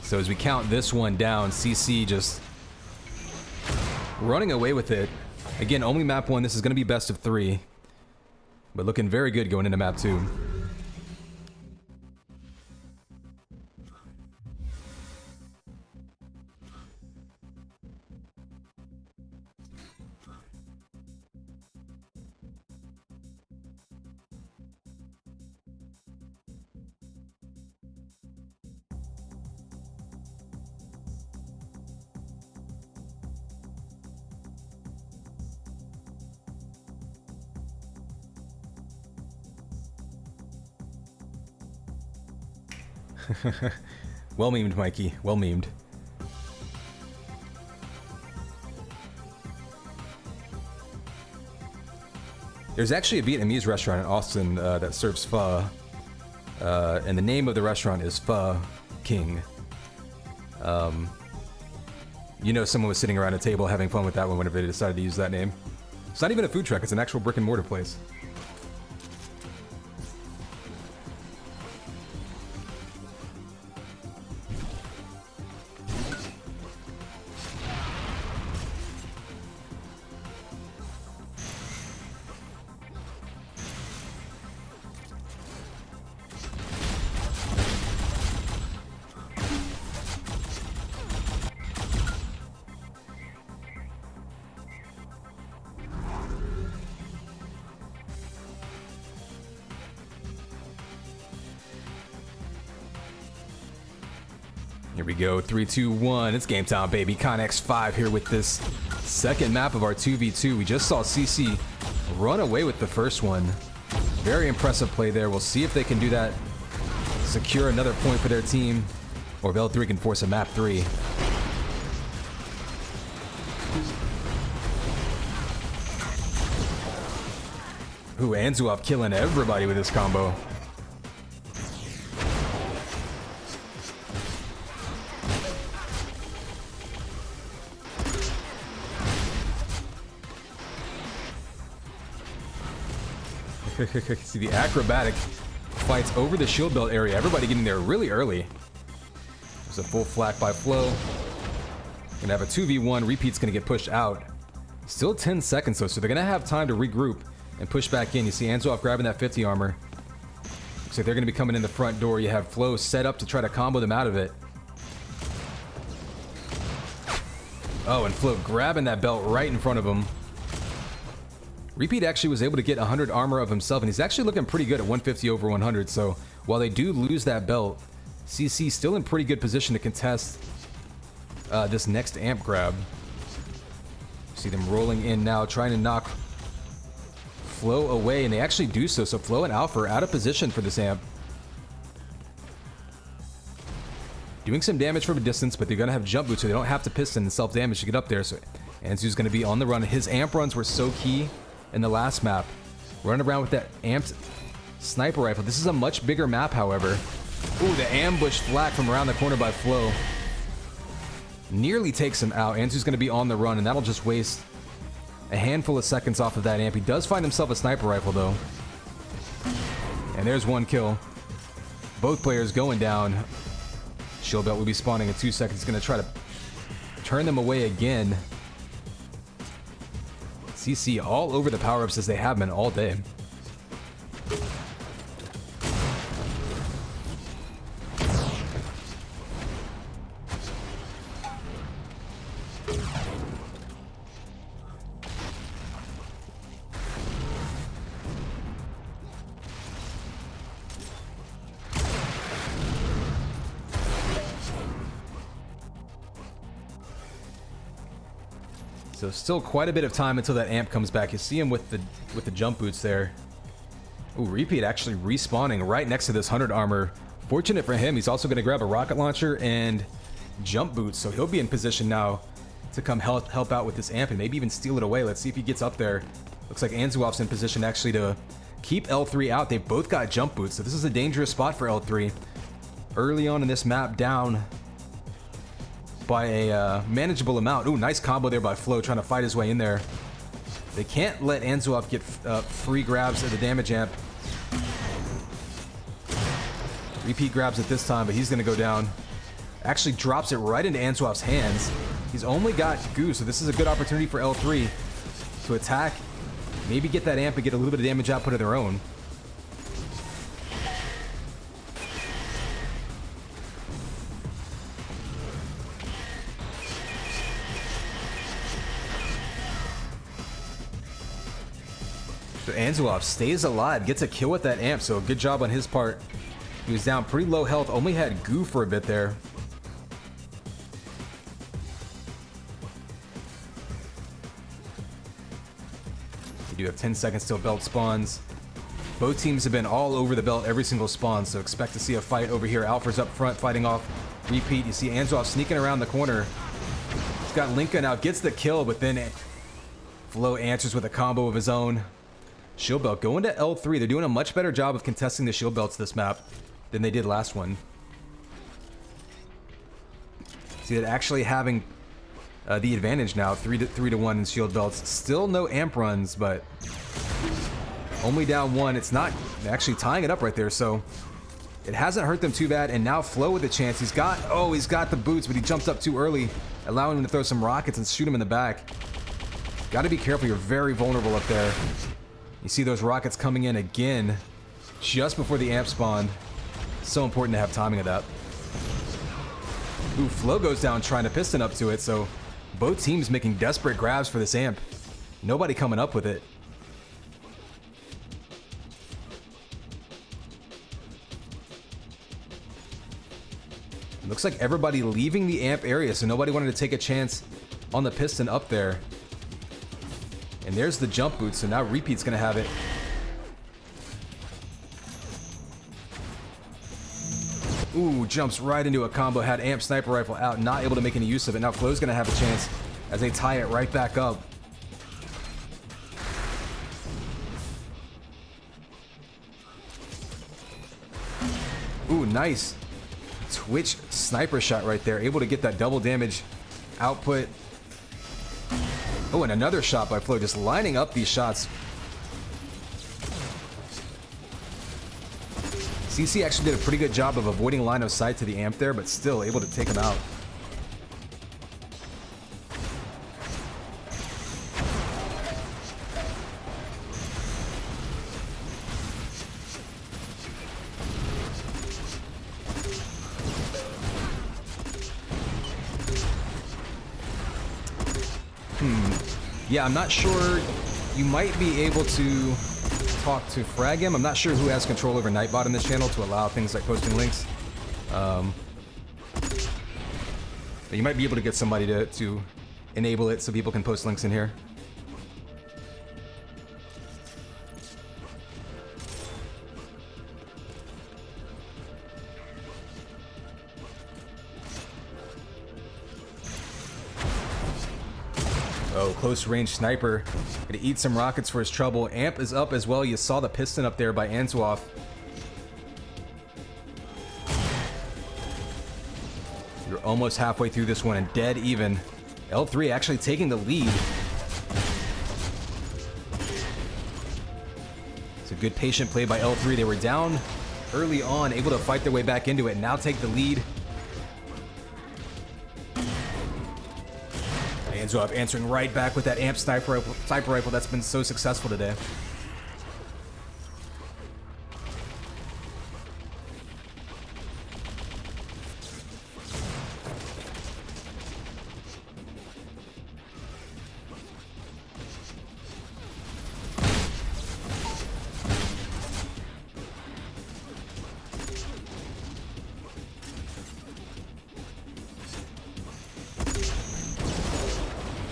So as we count this one down, CC just running away with it. Again, only map 1. This is going to be best of 3. But looking very good going into map 2. Well memed, Mikey. Well memed. There's actually a Vietnamese restaurant in Austin that serves pho, and the name of the restaurant is Pho King. You know, someone was sitting around a table having fun with that one whenever they decided to use that name. It's not even a food truck, it's an actual brick and mortar place. Here we go, 3, 2, 1. It's game time, baby. Connex 5 here with this second map of our 2v2. We just saw CC run away with the first one. Very impressive play there. We'll see if they can do that, secure another point for their team, or if L3 can force a map 3. Ooh, Anzuov killing everybody with this combo. See the acrobatic fights over the shield belt area. Everybody getting there really early. There's a full flak by Flo. Gonna have a 2v1. Repeat's gonna get pushed out. Still 10 seconds though, so they're gonna have time to regroup and push back in. You see Anzuov grabbing that 50 armor. Looks like they're gonna be coming in the front door. You have Flo set up to try to combo them out of it. Oh, and Flo grabbing that belt right in front of him. Repeat actually was able to get 100 armor of himself, and he's actually looking pretty good at 150 over 100. So while they do lose that belt, CC still in pretty good position to contest this next amp grab. See them rolling in now, trying to knock Flo away, and they actually do so. So Flo and Alpha are out of position for this amp. Doing some damage from a distance, but they're going to have jump boots, so they don't have to piston and self-damage to get up there. So Anzu's going to be on the run. His amp runs were so key in the last map. Running around with that amped sniper rifle. This is a much bigger map, however. Ooh, the ambush flak from around the corner by Flo. Nearly takes him out. Anzu's going to be on the run, and that'll just waste a handful of seconds off of that amp. He does find himself a sniper rifle, though. And there's one kill. Both players going down. Shield belt will be spawning in 2 seconds. Going to try to turn them away again. CC all over the power-ups as they have been all day. So still quite a bit of time until that amp comes back. You see him with the jump boots there. Ooh, Repeat actually respawning right next to this 100 armor. Fortunate for him, he's also going to grab a rocket launcher and jump boots, so he'll be in position now to come help out with this amp and maybe even steal it away. Let's see if he gets up there. Looks like Anzuov's in position actually to keep L3 out. They've both got jump boots, so this is a dangerous spot for L3. Early on in this map, down by a manageable amount. Ooh, nice combo there by Flo, trying to fight his way in there. They can't let Anzuov get free grabs at the damage amp. Repeat grabs it this time, but he's going to go down. Actually drops it right into Anzuov's hands. He's only got Goo, so this is a good opportunity for L3 to attack, maybe get that amp and get a little bit of damage output of their own. So Anzuov stays alive, gets a kill with that amp, so good job on his part. He was down pretty low health, only had Goo for a bit there. You do have 10 seconds till belt spawns. Both teams have been all over the belt every single spawn, so expect to see a fight over here. Alpha's up front fighting off Repeat. You see Anzuov sneaking around the corner. He's got Lincoln out, gets the kill, but then Flo answers with a combo of his own. Shield belt going to L3. They're doing a much better job of contesting the shield belts this map than they did last one. See that actually having the advantage now, 3-1 in shield belts. Still no amp runs, but only down 1. It's not actually tying it up right there, so it hasn't hurt them too bad. And now Flo with a chance. He's got the boots, but he jumped up too early, allowing him to throw some rockets and shoot him in the back. Got to be careful. You're very vulnerable up there. You see those rockets coming in again just before the amp spawned. So important to have timing of that. Ooh, Flo goes down trying to piston up to it, so both teams making desperate grabs for this amp. Nobody coming up with it. Looks like everybody leaving the amp area, so nobody wanted to take a chance on the piston up there. And there's the jump boot, so now Repeat's gonna have it. Ooh, jumps right into a combo, had amp sniper rifle out, not able to make any use of it. Now Flo's gonna have a chance as they tie it right back up. Ooh, nice Twitch sniper shot right there, able to get that double damage output. Oh, and another shot by Flo, just lining up these shots. CC actually did a pretty good job of avoiding line of sight to the amp there, but still able to take him out. Yeah, I'm not sure. You might be able to talk to frag him. I'm not sure who has control over Nightbot in this channel to allow things like posting links. But you might be able to get somebody to enable it so people can post links in here. Oh, close range sniper. Gonna eat some rockets for his trouble. Amp is up as well. You saw the piston up there by Antoine. You're almost halfway through this one and dead even. L3 actually taking the lead. It's a good patient play by L3. They were down early on, able to fight their way back into it, and now take the lead. Up, answering right back with that amp sniper rifle that's been so successful today.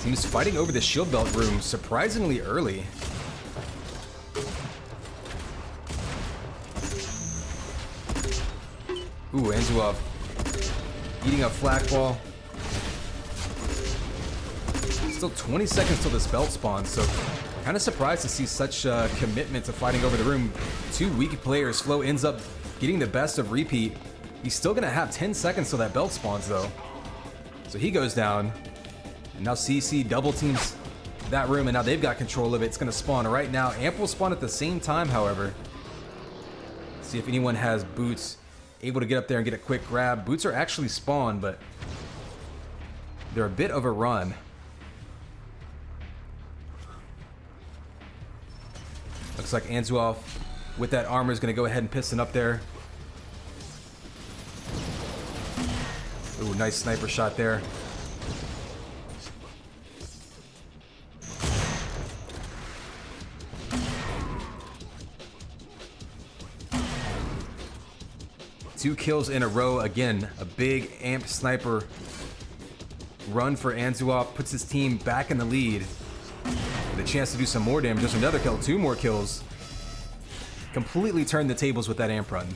Team's fighting over the shield belt room surprisingly early. Ooh, Anzuov eating a flak ball. Still 20 seconds till this belt spawns, so kind of surprised to see such commitment to fighting over the room. Two weak players. Flo ends up getting the best of Repeat. He's still gonna have 10 seconds till that belt spawns though. So he goes down. And now CC double teams that room, and now they've got control of it. It's going to spawn right now. Amp will spawn at the same time, however. See if anyone has boots able to get up there and get a quick grab. Boots are actually spawned, but they're a bit of a run. Looks like Anzuov with that armor is going to go ahead and piston up there. Ooh, nice sniper shot there. Two kills in a row. Again, a big amp sniper run for Anzuov. Puts his team back in the lead. With a chance to do some more damage. Just another kill. Two more kills. Completely turned the tables with that amp run.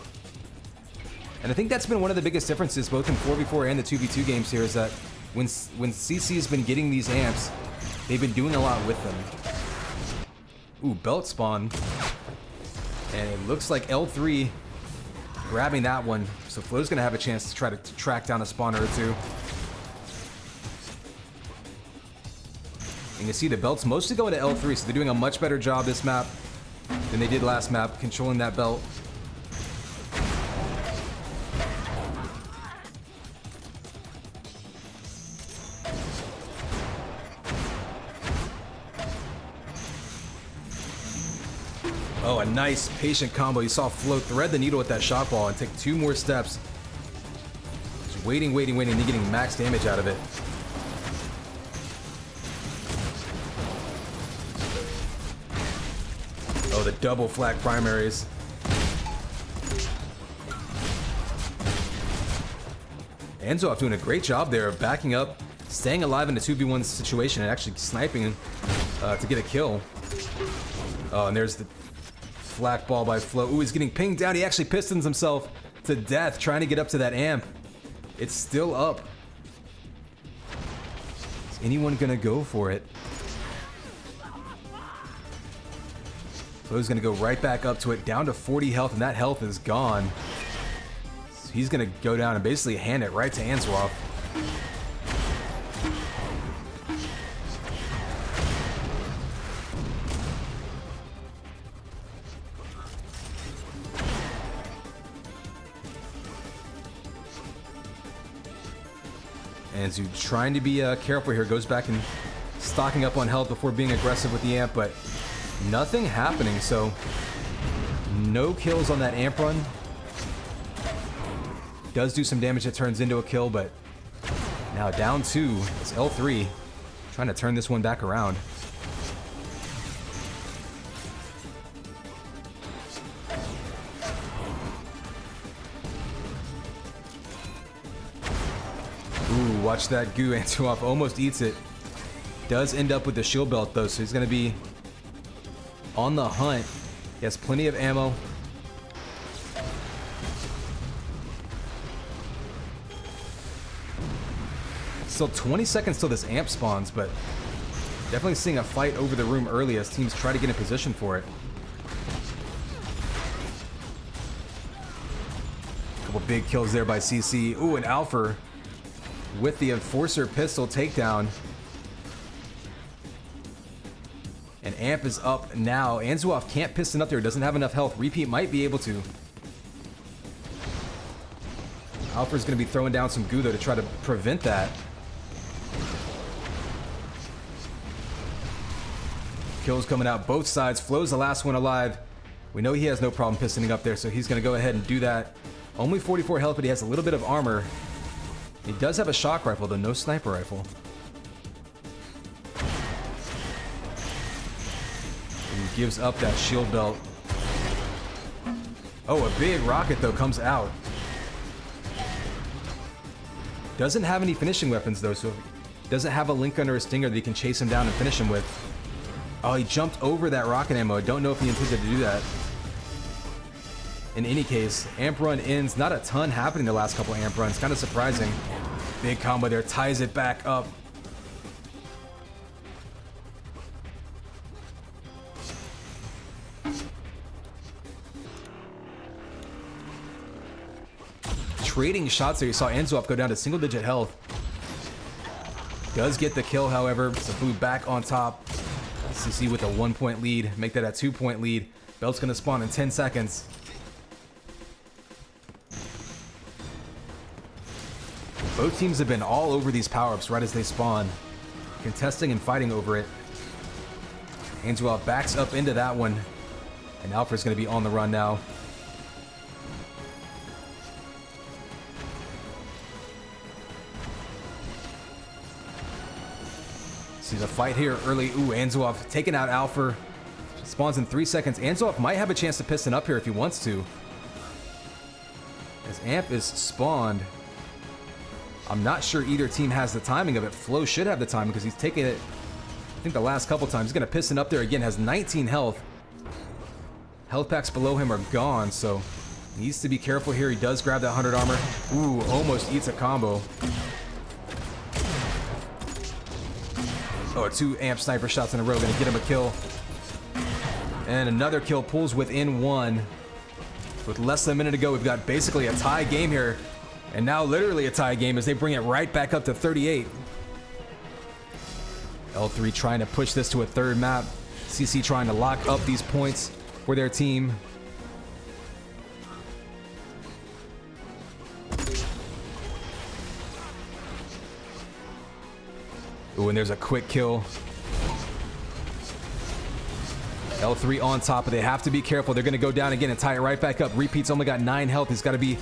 And I think that's been one of the biggest differences both in 4v4 and the 2v2 games here is that when CC has been getting these amps, they've been doing a lot with them. Ooh, belt spawn. And it looks like L3 grabbing that one. So Flo's going to have a chance to try to track down a spawner or two. And you see the belt's mostly going to L3, so they're doing a much better job this map than they did last map, controlling that belt. Oh, a nice patient combo. You saw Flo thread the needle with that shot ball and take 2 more steps. Just waiting, and then getting max damage out of it. Oh, the double flag primaries. Enzo doing a great job there of backing up, staying alive in a 2v1 situation, and actually sniping to get a kill. Oh, and there's the flak ball by Flo. Ooh, he's getting pinged down. He actually pistons himself to death trying to get up to that amp. It's still up. Is anyone gonna go for it? Flo's gonna go right back up to it, down to 40 health, and that health is gone. So he's gonna go down and basically hand it right to Answaf. Anzu trying to be careful here, goes back and stocking up on health before being aggressive with the amp, but nothing happening, so no kills on that amp run. Does do some damage that turns into a kill, but now down 2. It's L3 trying to turn this one back around. Ooh, watch that goo. Antuoff almost eats it. Does end up with the shield belt though, so he's going to be on the hunt. He has plenty of ammo. Still 20 seconds till this amp spawns, but definitely seeing a fight over the room early as teams try to get in position for it. Couple big kills there by CC. Ooh, and Alpha with the Enforcer pistol takedown. And amp is up now. Anzuoff can't piston up there. Doesn't have enough health. Repeat might be able to. Alpha's going to be throwing down some goo though to try to prevent that. Kills coming out both sides. Flo's the last one alive. We know he has no problem pistoning up there, so he's going to go ahead and do that. Only 44 health, but he has a little bit of armor. He does have a shock rifle, though no sniper rifle. He gives up that shield belt. Oh, a big rocket, though, comes out. Doesn't have any finishing weapons, though, so doesn't have a link under a stinger that he can chase him down and finish him with. Oh, he jumped over that rocket ammo. I don't know if he intended to do that. In any case, amp run ends. Not a ton happening the last couple amp runs. Kind of surprising. Big combo there. Ties it back up. Trading shots there. You saw Anzuoff go down to single-digit health. Does get the kill, however. Sabu back on top. CC with a 1-point lead. Make that a 2-point lead. Belt's going to spawn in 10 seconds. Both teams have been all over these power-ups right as they spawn. Contesting and fighting over it. Anzuoff backs up into that one. And Alfred's going to be on the run now. See the fight here early. Ooh, Anzuoff taking out Alpha. Spawns in 3 seconds. Anzuoff might have a chance to piston up here if he wants to. As Amp is spawned. I'm not sure either team has the timing of it. Flo should have the timing because he's taken it, I think, the last couple times. He's going to piston up there again. Has 19 health. Health packs below him are gone, so needs to be careful here. He does grab that 100 armor. Ooh, almost eats a combo. Oh, 2 amp sniper shots in a row. Going to get him a kill. And another kill pulls within one. With less than a minute to go, we've got basically a tie game here. And now literally a tie game as they bring it right back up to 38. L3 trying to push this to a third map. CC trying to lock up these points for their team. Ooh, and there's a quick kill. L3 on top, but they have to be careful. They're going to go down again and tie it right back up. Repeat's only got 9 health. He's got to be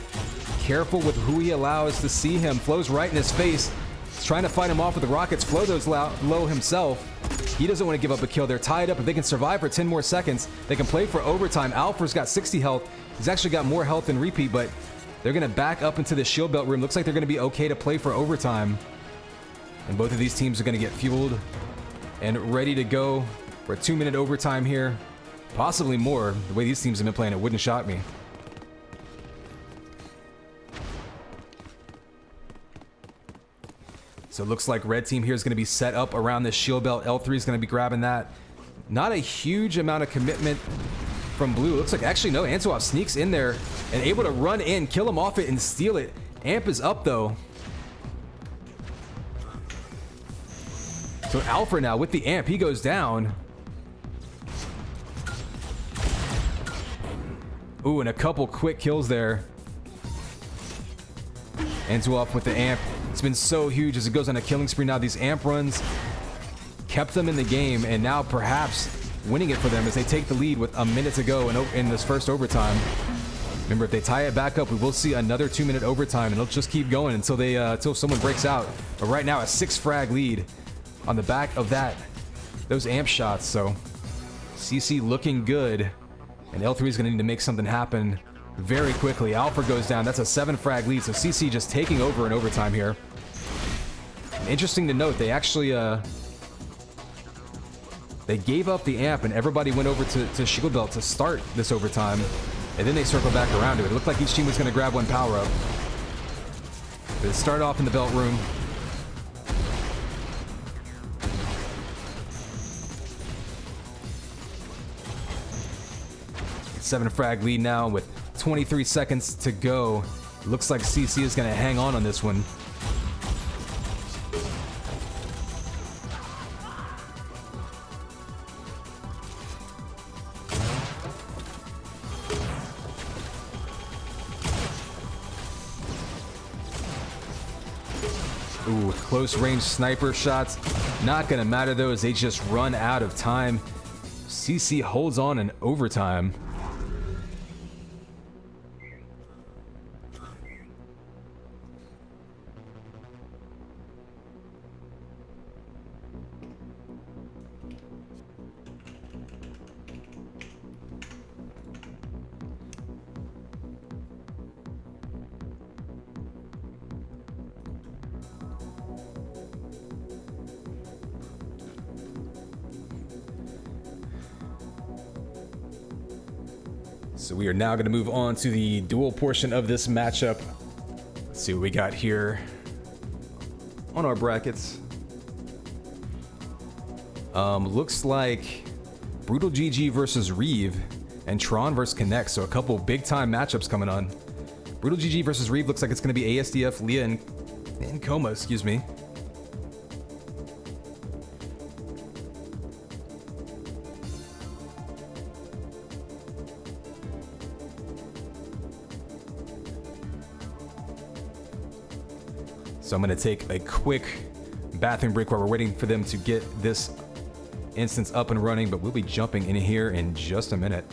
careful with who he allows to see him. Flo's right in his face. He's trying to fight him off with the rockets. Flo goes low himself. He doesn't want to give up a kill. They're tied up. If they can survive for 10 more seconds, they can play for overtime. Alpha's got 60 health. He's actually got more health than Repeat, but they're going to back up into the shield belt room. Looks like they're going to be okay to play for overtime. And both of these teams are going to get fueled and ready to go for a 2-minute overtime here. Possibly more. The way these teams have been playing, it wouldn't shock me. So it looks like red team here is going to be set up around this shield belt. L3 is going to be grabbing that. Not a huge amount of commitment from blue. Looks like actually no, Antoine sneaks in there and able to run in, kill him off it, and steal it. Amp is up though. So Alpha now with the amp, he goes down. Ooh, and a couple quick kills there. Antoine with the amp. It's been so huge as it goes on a killing spree now. These amp runs kept them in the game, and now perhaps winning it for them as they take the lead with a minute to go in this first overtime. Remember, if they tie it back up, we will see another 2-minute overtime, and it'll just keep going until someone breaks out. But right now, a 6-frag lead on the back of those amp shots. So CC looking good, and L3 is going to need to make something happen very quickly. Alpha goes down. That's a 7-frag lead. So CC just taking over in overtime here. And interesting to note, they actually they gave up the amp and everybody went over to shield belt to start this overtime, and then they circled back around to it. It looked like each team was going to grab one power up. They start off in the belt room. It's 7-frag lead now with 23 seconds to go. Looks like CC is going to hang on this one. Ooh, close range sniper shots. Not going to matter though as they just run out of time. CC holds on in overtime. So we are now going to move on to the duel portion of this matchup. Let's see what we got here on our brackets. Looks like Brutal GG versus Reeve and Tron versus Connect. So a couple big time matchups coming on. Brutal GG versus Reeve looks like it's going to be ASDF, Leah, and Coma, excuse me. So I'm going to take a quick bathroom break while we're waiting for them to get this instance up and running, but we'll be jumping in here in just a minute.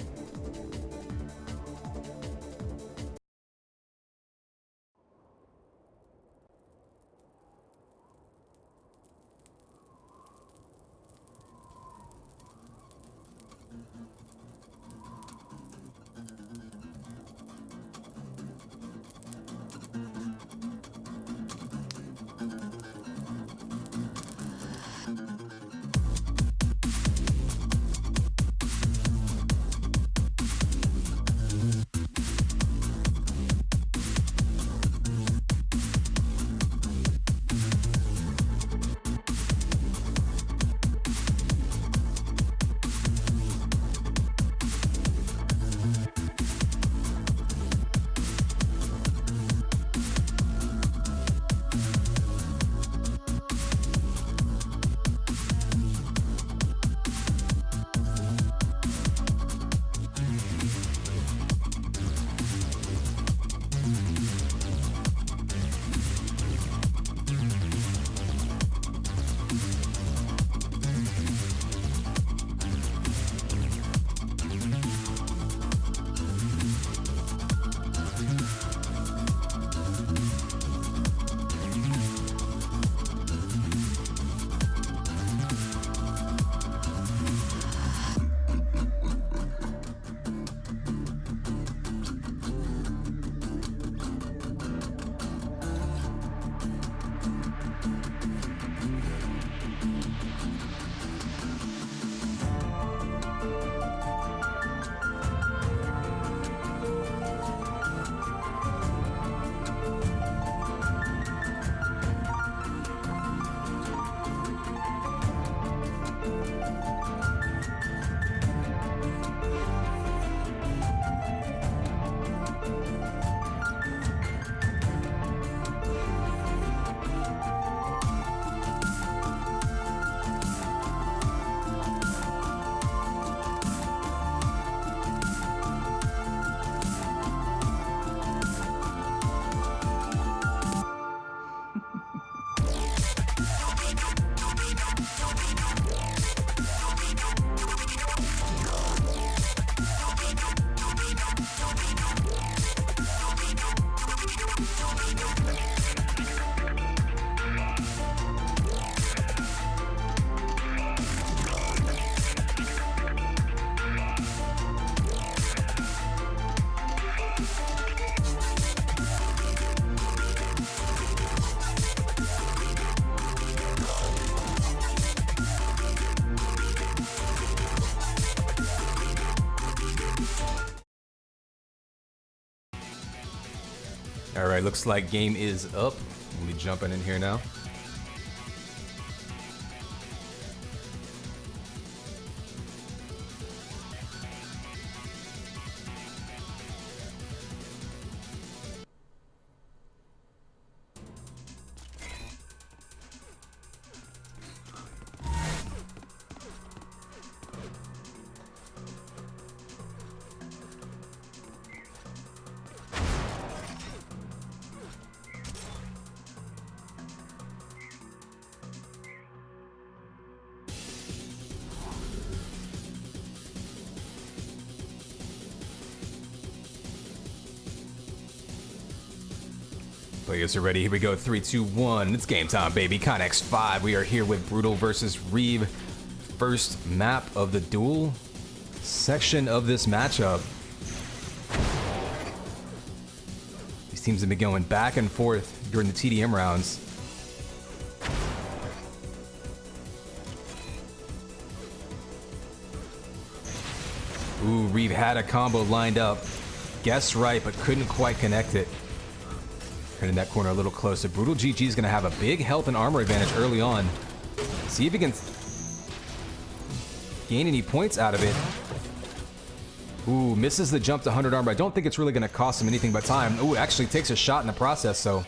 All right, looks like game is up. We'll be jumping in here now. Players are ready. Here we go. 3, 2, 1. It's game time, baby. Connex 5. We are here with Brutal versus Reeve. First map of the duel section of this matchup. These teams have been going back and forth during the TDM rounds. Ooh, Reeve had a combo lined up. Guessed right, but couldn't quite connect it. Turning that corner a little closer. Brutal GG is going to have a big health and armor advantage early on. See if he can gain any points out of it. Ooh, misses the jump to 100 armor. I don't think it's really going to cost him anything but time. Ooh, actually takes a shot in the process, so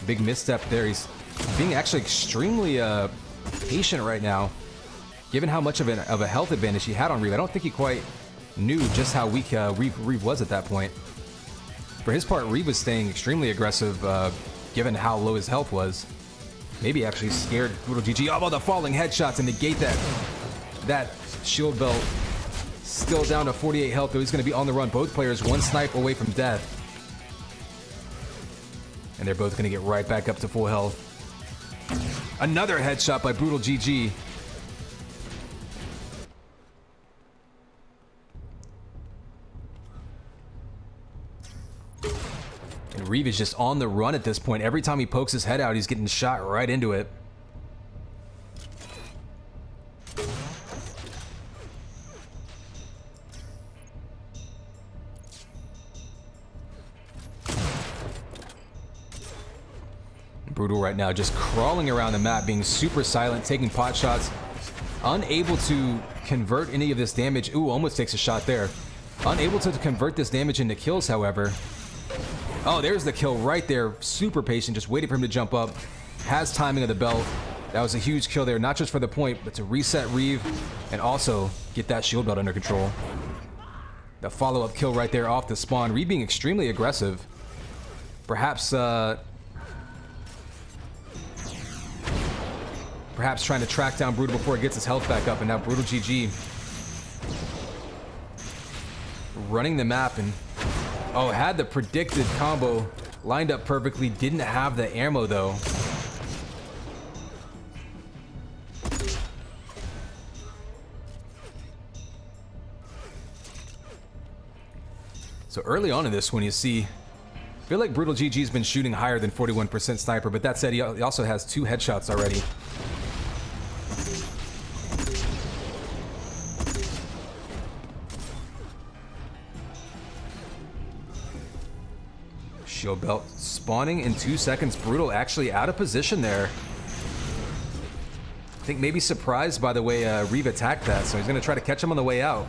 big misstep there. He's being actually extremely patient right now, given how much of a health advantage he had on Reeve. I don't think he quite knew just how weak Reeve was at that point. For his part, Reeve was staying extremely aggressive, given how low his health was. Maybe actually scared Brutal GG. Oh, the falling headshots to negate that shield belt. Still down to 48 health, though he's going to be on the run. Both players one snipe away from death. And they're both going to get right back up to full health. Another headshot by Brutal GG. And Reeve is just on the run at this point. Every time he pokes his head out, he's getting shot right into it. Brutal right now just crawling around the map, being super silent, taking pot shots, unable to convert any of this damage. Ooh, almost takes a shot there. Unable to convert this damage into kills, however. Oh, there's the kill right there. Super patient, just waiting for him to jump up. Has timing of the belt. That was a huge kill there, not just for the point, but to reset Reeve and also get that shield belt under control. The follow-up kill right there off the spawn. Reeve being extremely aggressive. Perhaps trying to track down Brutal before he gets his health back up, and now Brutal GG running the map and had the predicted combo lined up perfectly. Didn't have the ammo though. So early on in this one, you see, I feel like Brutal GG's been shooting higher than 41% sniper, but that said, he also has 2 headshots already. Shield belt spawning in 2 seconds. Brutal actually out of position there. think maybe surprised by the way Reeve attacked that, so he's going to try to catch him on the way out.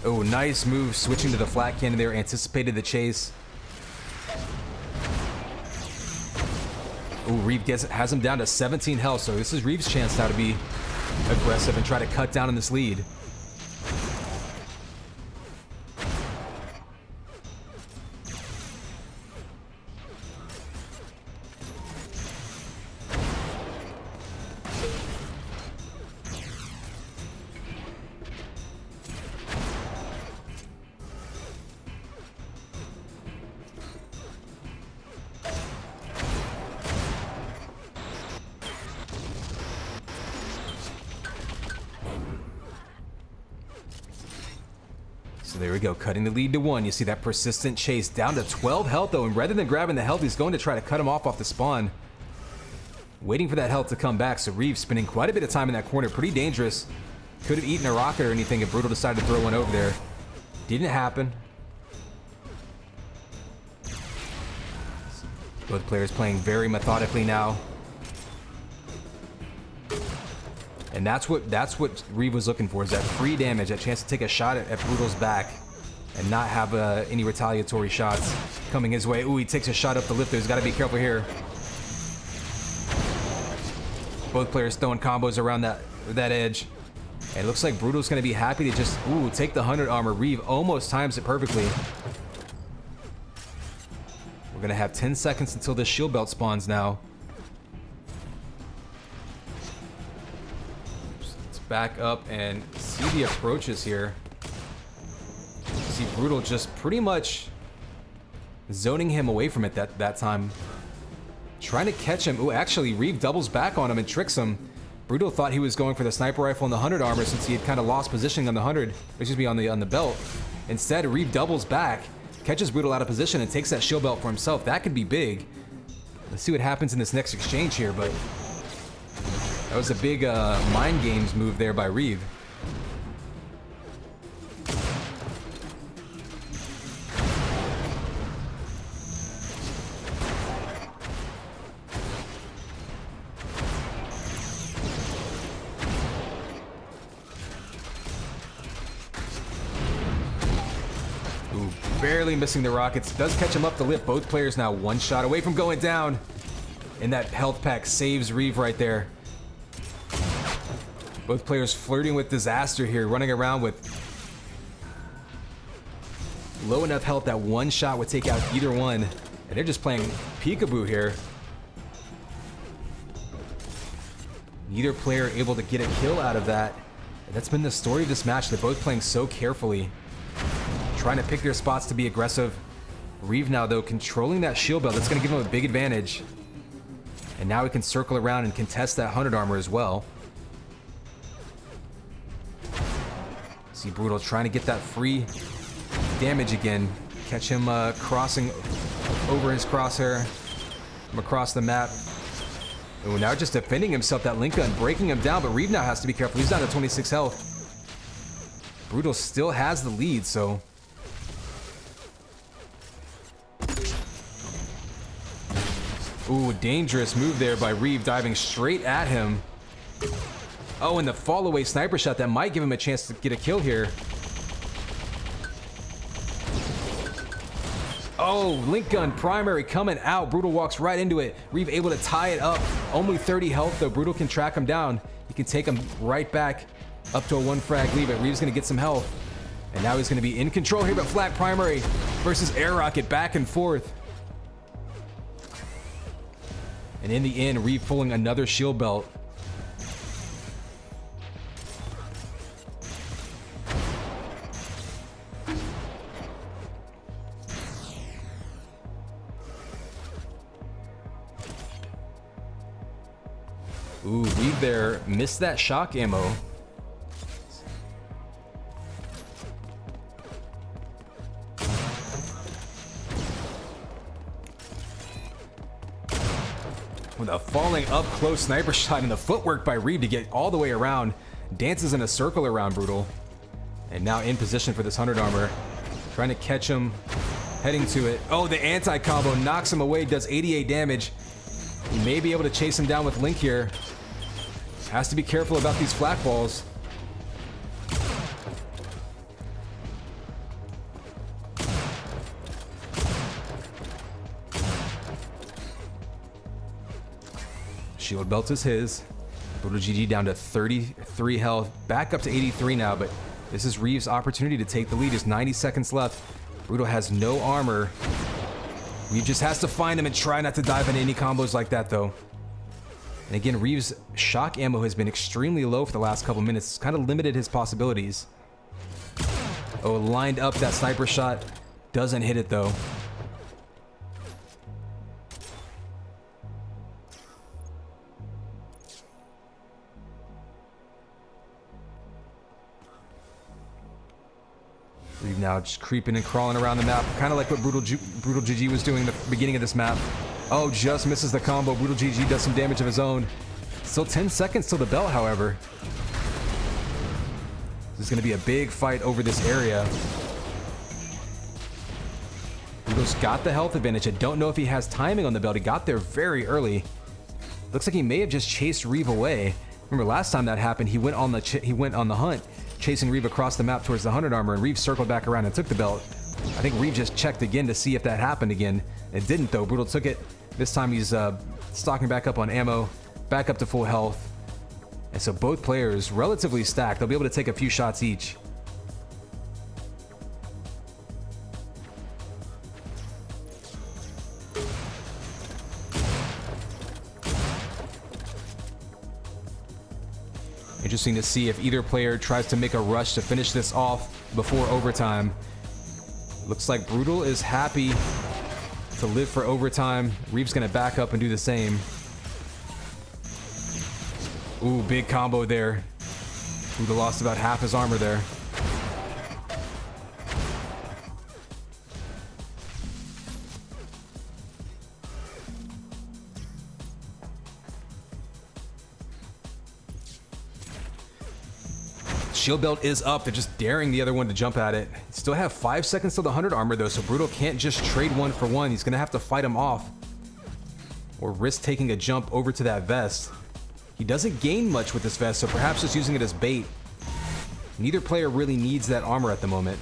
Oh, nice move switching to the flat cannon there, anticipated the chase. Oh, Reeve has him down to 17 health, so this is Reeve's chance now to be aggressive and try to cut down on this lead. So there we go, cutting the lead to 1. You see that persistent chase down to 12 health though, and rather than grabbing the health, he's going to try to cut him off the spawn. Waiting for that health to come back, so Reeve spending quite a bit of time in that corner. Pretty dangerous. Could have eaten a rocket or anything if Brutal decided to throw one over there. Didn't happen. Both players playing very methodically now. And that's what Reeve was looking for, is that free damage, that chance to take a shot at Brutal's back and not have any retaliatory shots coming his way. Ooh, he takes a shot up the lip there. He's got to be careful here. Both players throwing combos around that edge. And it looks like Brutal's going to be happy to just, take the 100 armor. Reeve almost times it perfectly. We're going to have 10 seconds until this shield belt spawns now. Back up and see the approaches here. See Brutal just pretty much zoning him away from it that time. Trying to catch him. Ooh, actually, Reeve doubles back on him and tricks him. Brutal thought he was going for the sniper rifle and the 100 armor since he had kind of lost positioning on the 100, excuse me, on the belt. Instead, Reeve doubles back, catches Brutal out of position, and takes that shield belt for himself. That could be big. Let's see what happens in this next exchange here, but that was a big mind games move there by Reeve. Ooh, barely missing the rockets. Does catch him up the lip. Both players now one shot away from going down. And that health pack saves Reeve right there. Both players flirting with disaster here, running around with low enough health that one shot would take out either one. And they're just playing peekaboo here. Neither player able to get a kill out of that. And that's been the story of this match. They're both playing so carefully, trying to pick their spots to be aggressive. Reeve now, though, controlling that shield belt. That's going to give him a big advantage. And now he can circle around and contest that 100 armor as well. See Brutal trying to get that free damage again. Catch him crossing over his crosshair from across the map. Oh, now just defending himself, that link gun, breaking him down, but Reeve now has to be careful. He's down to 26 health. Brutal still has the lead, so. Ooh, dangerous move there by Reeve, diving straight at him. Oh, and the fall away sniper shot that might give him a chance to get a kill here. Oh, link gun primary coming out. Brutal walks right into it. Reeve able to tie it up. Only 30 health though. Brutal can track him down. He can take him right back up to a 1 frag lead, but Reeve's gonna get some health. And now he's gonna be in control here, but flat primary versus air rocket back and forth. And in the end, Reeve pulling another shield belt. Ooh, Reeve there missed that shock ammo. With a falling up close sniper shot and the footwork by Reeve to get all the way around. Dances in a circle around Brutal. And now in position for this 100 armor. Trying to catch him heading to it. Oh, the anti-combo knocks him away, does 88 damage. He may be able to chase him down with Link here. Has to be careful about these flak balls. Shield belt is his. Brutal GG down to 33 health. Back up to 83 now, but this is Reeves' opportunity to take the lead. There's 90 seconds left. Brutal has no armor. Reeves just has to find him and try not to dive into any combos like that, though. And again, Reeves' shock ammo has been extremely low for the last couple minutes. It's kind of limited his possibilities. Oh, lined up that sniper shot. Doesn't hit it, though. Reeves now just creeping and crawling around the map, kind of like what Brutal GG was doing in the beginning of this map. Oh, just misses the combo. Brutal GG does some damage of his own. Still 10 seconds till the belt, however. This is going to be a big fight over this area. Brutal's got the health advantage. I don't know if he has timing on the belt. He got there very early. Looks like he may have just chased Reeve away. Remember last time that happened, he went on the hunt, chasing Reeve across the map towards the 100 armor, and Reeve circled back around and took the belt. I think Reeve just checked again to see if that happened again. It didn't, though. Brutal took it. This time he's stocking back up on ammo, back up to full health. And so both players relatively stacked. They'll be able to take a few shots each. Interesting to see if either player tries to make a rush to finish this off before overtime. Looks like Brutal is happy to live for overtime. Reeves gonna back up and do the same. Ooh, big combo there. Brutal lost about half his armor there. Shield belt is up. They're just daring the other one to jump at it. Still have 5 seconds till the 100 armor, though, so Brutal can't just trade one for one. He's going to have to fight him off or risk taking a jump over to that vest. He doesn't gain much with this vest, so perhaps just using it as bait. Neither player really needs that armor at the moment.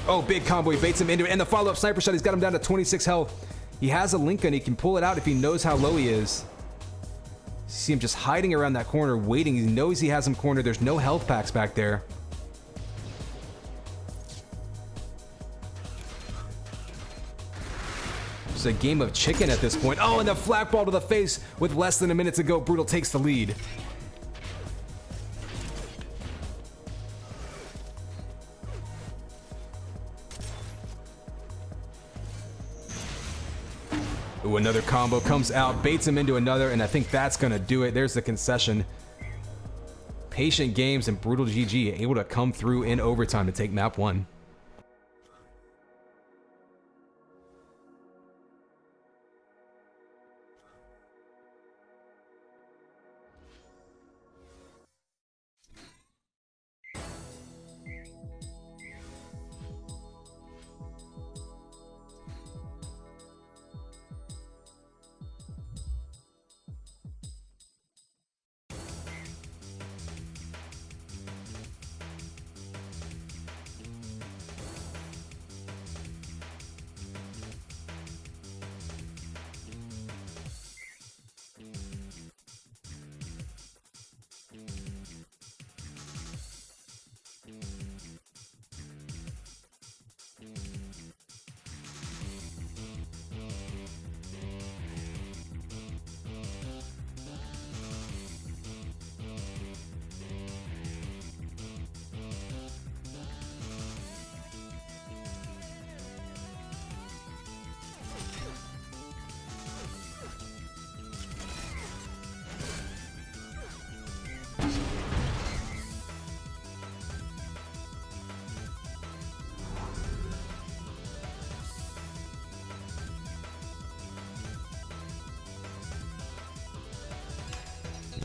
Oh, big combo. He baits him into it. And the follow-up sniper shot, he's got him down to 26 health. He has a link gun. He can pull it out if he knows how low he is. See him just hiding around that corner, waiting. He knows he has him cornered. There's no health packs back there. It's a game of chicken at this point. Oh, and the flak ball to the face with less than a minute to go. Brutal takes the lead. Ooh, another combo comes out, baits him into another, and I think that's gonna do it. There's the concession. Patient games and Brutal GG able to come through in overtime to take map 1.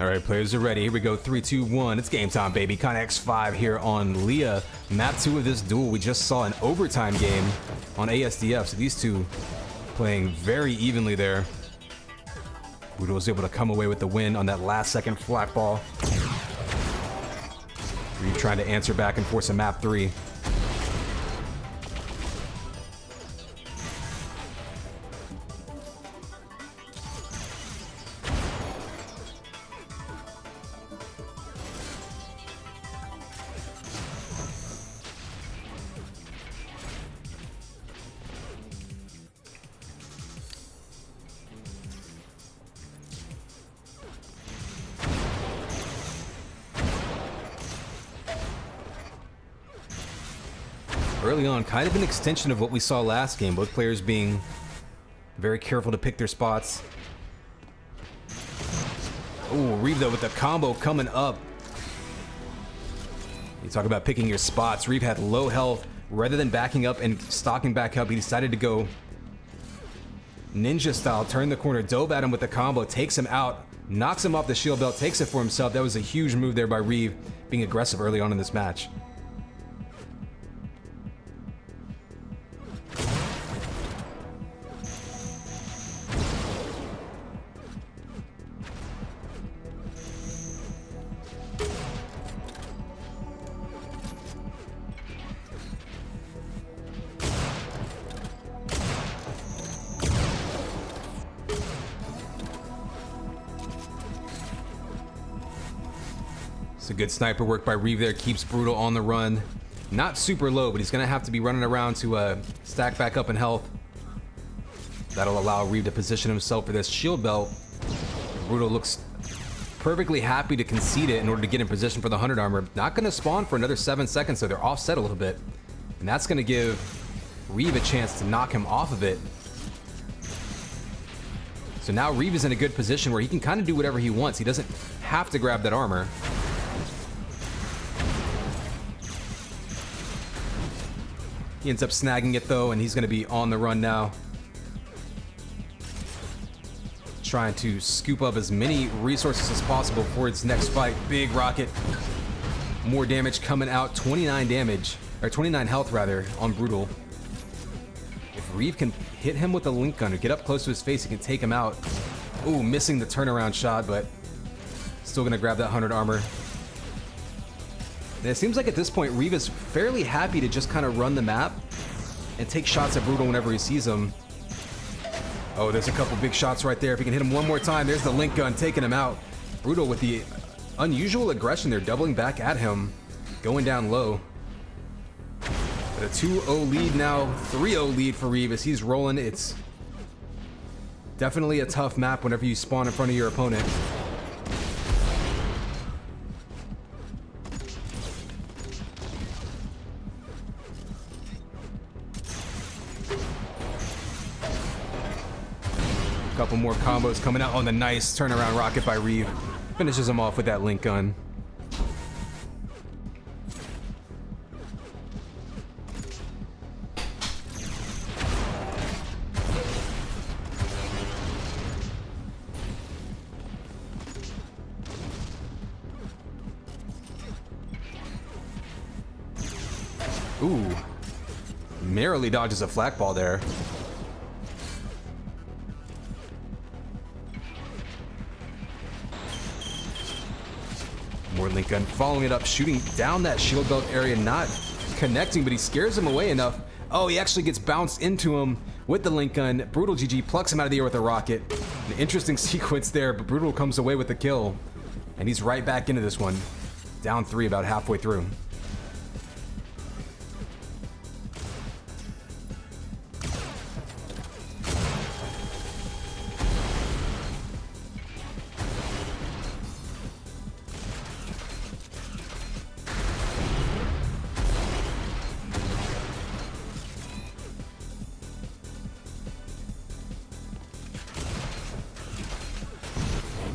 All right, players are ready. Here we go. 3, 2, 1. It's game time, baby. Con X5 here on Leah Map 2 of this duel, we just saw an overtime game on ASDF, so these two playing very evenly there. Brutal was able to come away with the win on that last second flat ball. Reeve trying to answer back and force a map 3. Early on, kind of an extension of what we saw last game, both players being very careful to pick their spots. Oh, Reeve though with the combo coming up. You talk about picking your spots. Reeve had low health. Rather than backing up and stalking back up, he decided to go ninja style, turn the corner, dove at him with the combo, takes him out, knocks him off the shield belt, takes it for himself. That was a huge move there by Reeve, being aggressive early on in this match. It's a good sniper work by Reeve there, keeps Brutal on the run. Not super low, but he's gonna have to be running around to stack back up in health. That'll allow Reeve to position himself for this shield belt. Brutal looks perfectly happy to concede it in order to get in position for the 100 armor. Not gonna spawn for another 7 seconds, so they're offset a little bit. And that's gonna give Reeve a chance to knock him off of it. So now Reeve is in a good position where he can kind of do whatever he wants. He doesn't have to grab that armor. He ends up snagging it though, and he's going to be on the run now. Trying to scoop up as many resources as possible for its next fight. Big rocket. More damage coming out. 29 damage, or 29 health rather, on Brutal. If Reeve can hit him with a link gun or get up close to his face, he can take him out. Ooh, missing the turnaround shot, but still going to grab that 100 armor. And it seems like at this point, Reeve is fairly happy to just kind of run the map and take shots at Brutal whenever he sees him. Oh, there's a couple big shots right there. If he can hit him one more time, there's the link gun taking him out. Brutal with the unusual aggression there, doubling back at him, going down low. But a 2-0 lead now, 3-0 lead for Reeve as he's rolling. It's definitely a tough map whenever you spawn in front of your opponent. Couple more combos coming out on the nice turnaround rocket by Reeve. Finishes him off with that link gun. Ooh. Merrily dodges a flak ball there. More link gun, following it up, shooting down that shield belt area, not connecting, but he scares him away enough. Oh, he actually gets bounced into him with the link gun. Brutal GG plucks him out of the air with a rocket. An interesting sequence there, but Brutal comes away with the kill. And he's right back into this one. Down 3 about halfway through.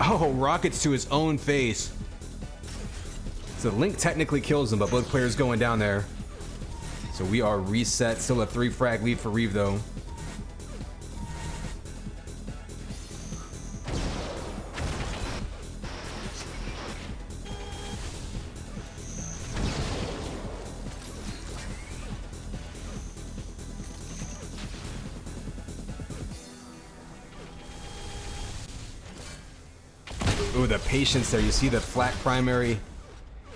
Oh, rockets to his own face. So Link technically kills him, but both players going down there. So we are reset. Still a 3 frag lead for Reeve though. Ooh, the patience there. You see the flat primary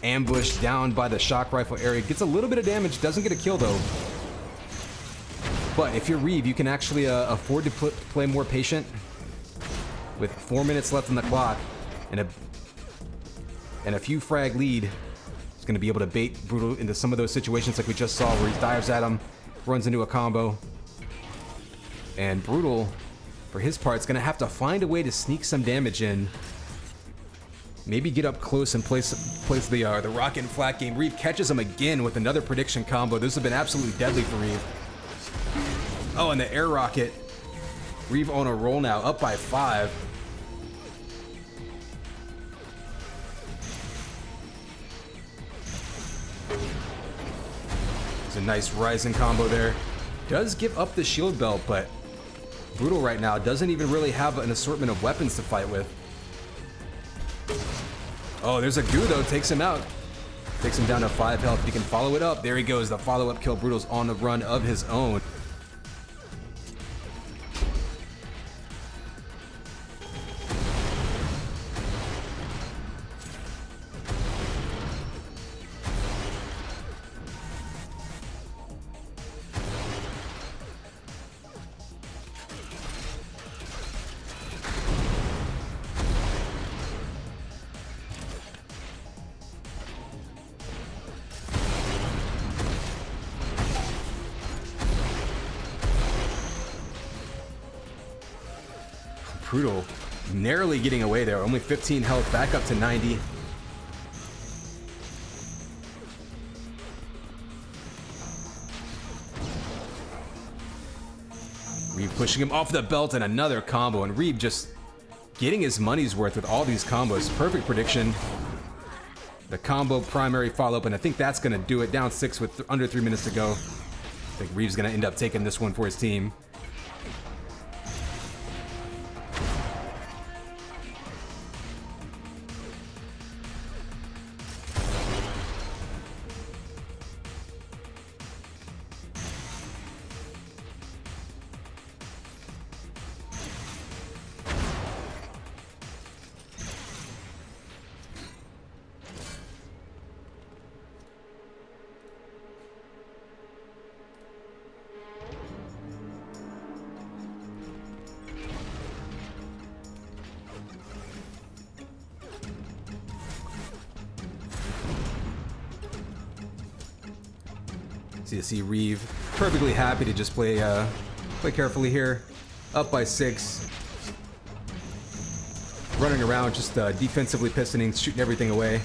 ambush down by the shock rifle area. Gets a little bit of damage, doesn't get a kill though. But if you're Reeve, you can actually afford to play more patient. With 4 minutes left on the clock and a few frag lead, he's going to be able to bait Brutal into some of those situations like we just saw where he dives at him, runs into a combo. And Brutal, for his part, is going to have to find a way to sneak some damage in. Maybe get up close and place the rocket and flat game. Reeve catches him again with another prediction combo. This has been absolutely deadly for Reeve. Oh, and the air rocket. Reeve on a roll now, up by 5. It's a nice rising combo there. Does give up the shield belt, but Brutal right now doesn't even really have an assortment of weapons to fight with. Oh, there's a goo though, takes him out. Takes him down to 5 health. If he can follow it up, there he goes. The follow-up kill. Brutal's on the run of his own. Brutal narrowly getting away there. Only 15 health, back up to 90. Reeve pushing him off the belt and another combo, and Reeve just getting his money's worth with all these combos. Perfect prediction. The combo primary follow-up, and I think that's going to do it. Down 6 with under 3 minutes to go. I think Reeve's going to end up taking this one for his team. So you see Reeve perfectly happy to just play carefully here. Up by 6. Running around, just defensively pistoning, shooting everything away.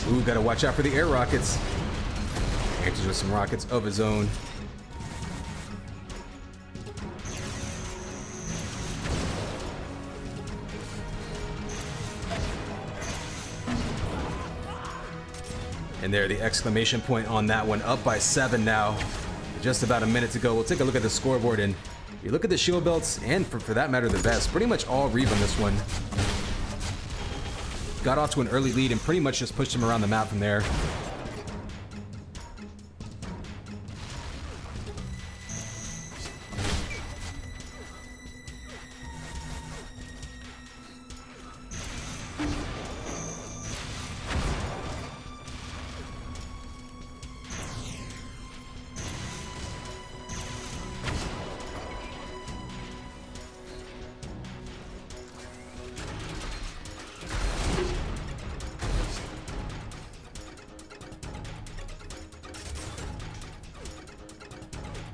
Ooh, gotta watch out for the air rockets. Answers with some rockets of his own. And there, the exclamation point on that one, up by 7 now. Just about a minute to go. We'll take a look at the scoreboard, and you look at the shield belts, and for that matter, the vest. Pretty much all Reeve on this one. Got off to an early lead and pretty much just pushed him around the map from there.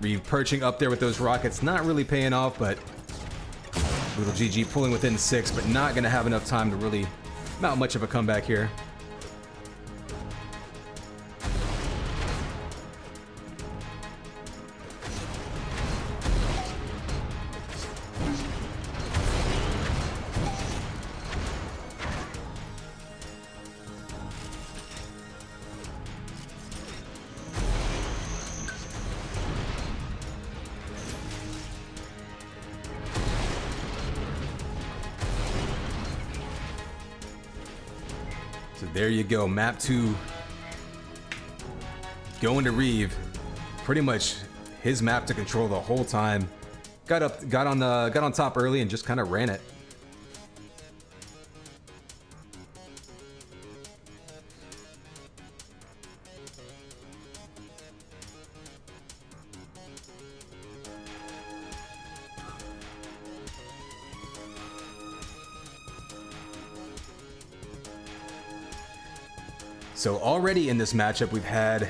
Reeve perching up there with those rockets, not really paying off, but little GG pulling within 6, but not going to have enough time to really mount much of a comeback here. So there you go, map 2 going to Reeve. Pretty much his map to control the whole time. Got got on top early and just kind of ran it. So already in this matchup, we've had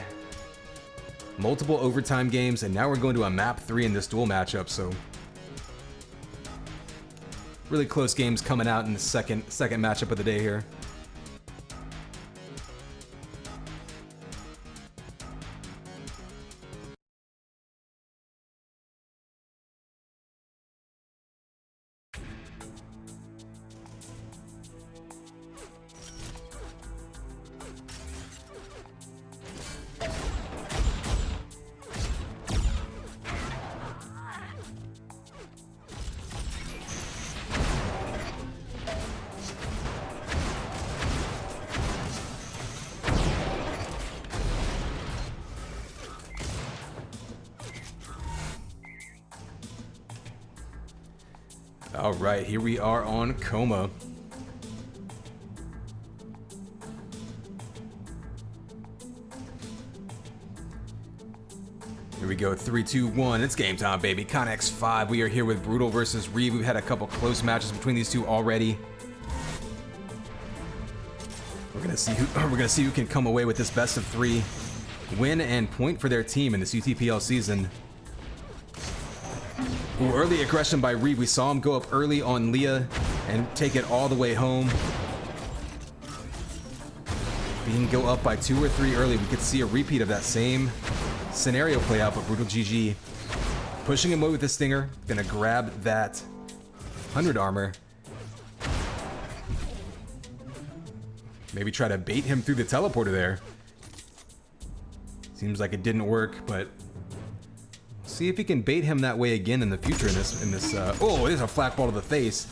multiple overtime games, and now we're going to a map 3 in this duel matchup. So really close games coming out in the second matchup of the day here. All right, here we are on Coma. Here we go, 3, 2, 1. It's game time, baby. Connex 5. We are here with Brutal versus Reeve. We've had a couple close matches between these two already. We're gonna see who can come away with this best of 3 win and point for their team in this UTPL season. Ooh, early aggression by Reeve. We saw him go up early on Leah and take it all the way home. Being go up by 2 or 3 early, we could see a repeat of that same scenario play out, but Brutal GG. Pushing him away with the Stinger. Gonna grab that 100 armor. Maybe try to bait him through the teleporter there. Seems like it didn't work, but see if he can bait him that way again in the future in this oh, there's a flat ball to the face.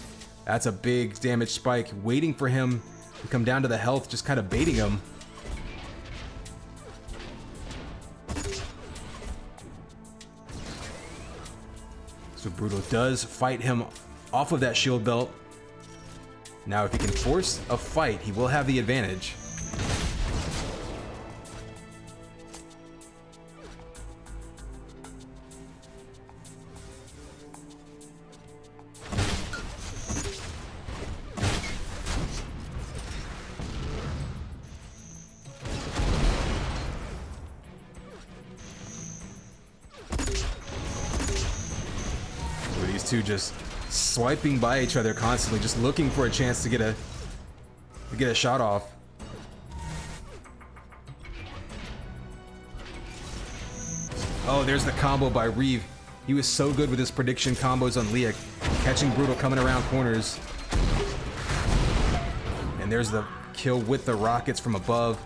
That's a big damage spike, waiting for him to come down to the health, just kind of baiting him. So Brutal does fight him off of that shield belt. Now if he can force a fight, he will have the advantage. These two just swiping by each other constantly, just looking for a chance to get a shot off. Oh, there's the combo by Reeve. He was so good with his prediction combos on Leah, catching Brutal coming around corners. And there's the kill with the rockets from above.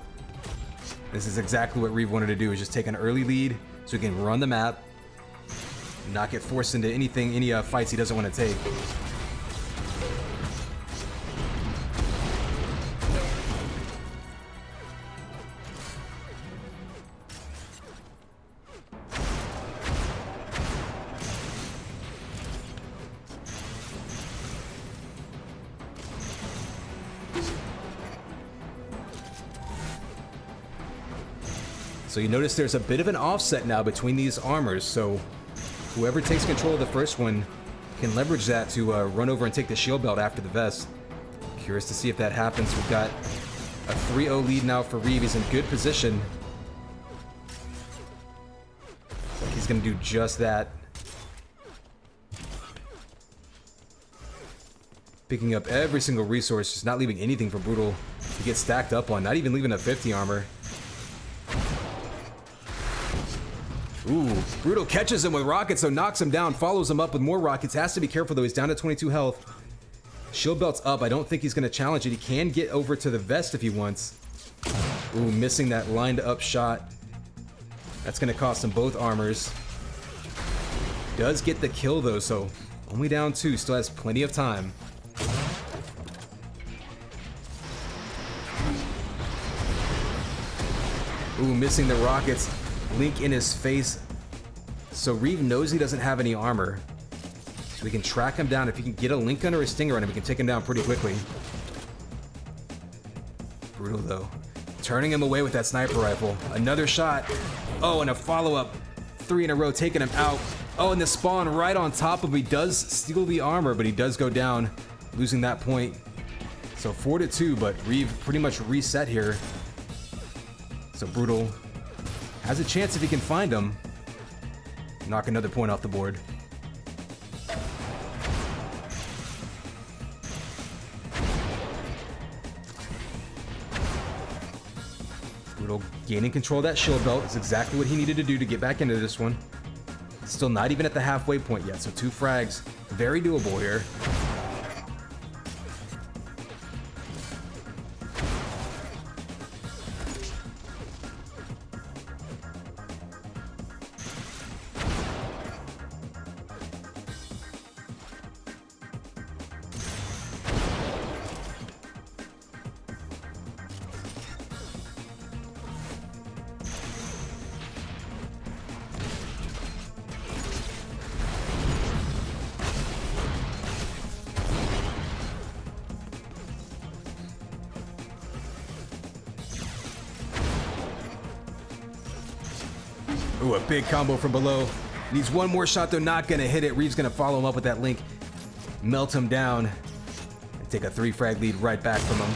This is exactly what Reeve wanted to do, is just take an early lead so he can run the map, not get forced into any fights he doesn't want to take. So you notice there's a bit of an offset now between these armors, so whoever takes control of the first one can leverage that to run over and take the shield belt after the vest. Curious to see if that happens. We've got a 3-0 lead now for Reeve. He's in good position. He's going to do just that. Picking up every single resource, just not leaving anything for Brutal to get stacked up on. Not even leaving a 50 armor. Ooh, Brutal catches him with rockets, so knocks him down, follows him up with more rockets. Has to be careful though, he's down to 22 health. Shield belt's up, I don't think he's gonna challenge it. He can get over to the vest if he wants. Ooh, missing that lined up shot. That's gonna cost him both armors. Does get the kill though, so only down 2, still has plenty of time. Ooh, missing the rockets. Link in his face. So Reeve knows he doesn't have any armor. we can track him down. If he can get a link gun or a stinger on him, we can take him down pretty quickly. Brutal, though. Turning him away with that sniper rifle. Another shot. Oh, and a follow-up. 3 in a row, taking him out. Oh, and the spawn right on top of him. He does steal the armor, but he does go down, losing that point. So 4-2, but Reeve pretty much reset here. So Brutal has a chance if he can find him. Knock another point off the board. Brutal gaining control of that shield belt is exactly what he needed to do to get back into this one. Still not even at the halfway point yet, so 2 frags. Very doable here. Ooh, a big combo from below. Needs one more shot, though, not gonna hit it. Reeve's gonna follow him up with that link, melt him down, and take a 3 frag lead right back from him.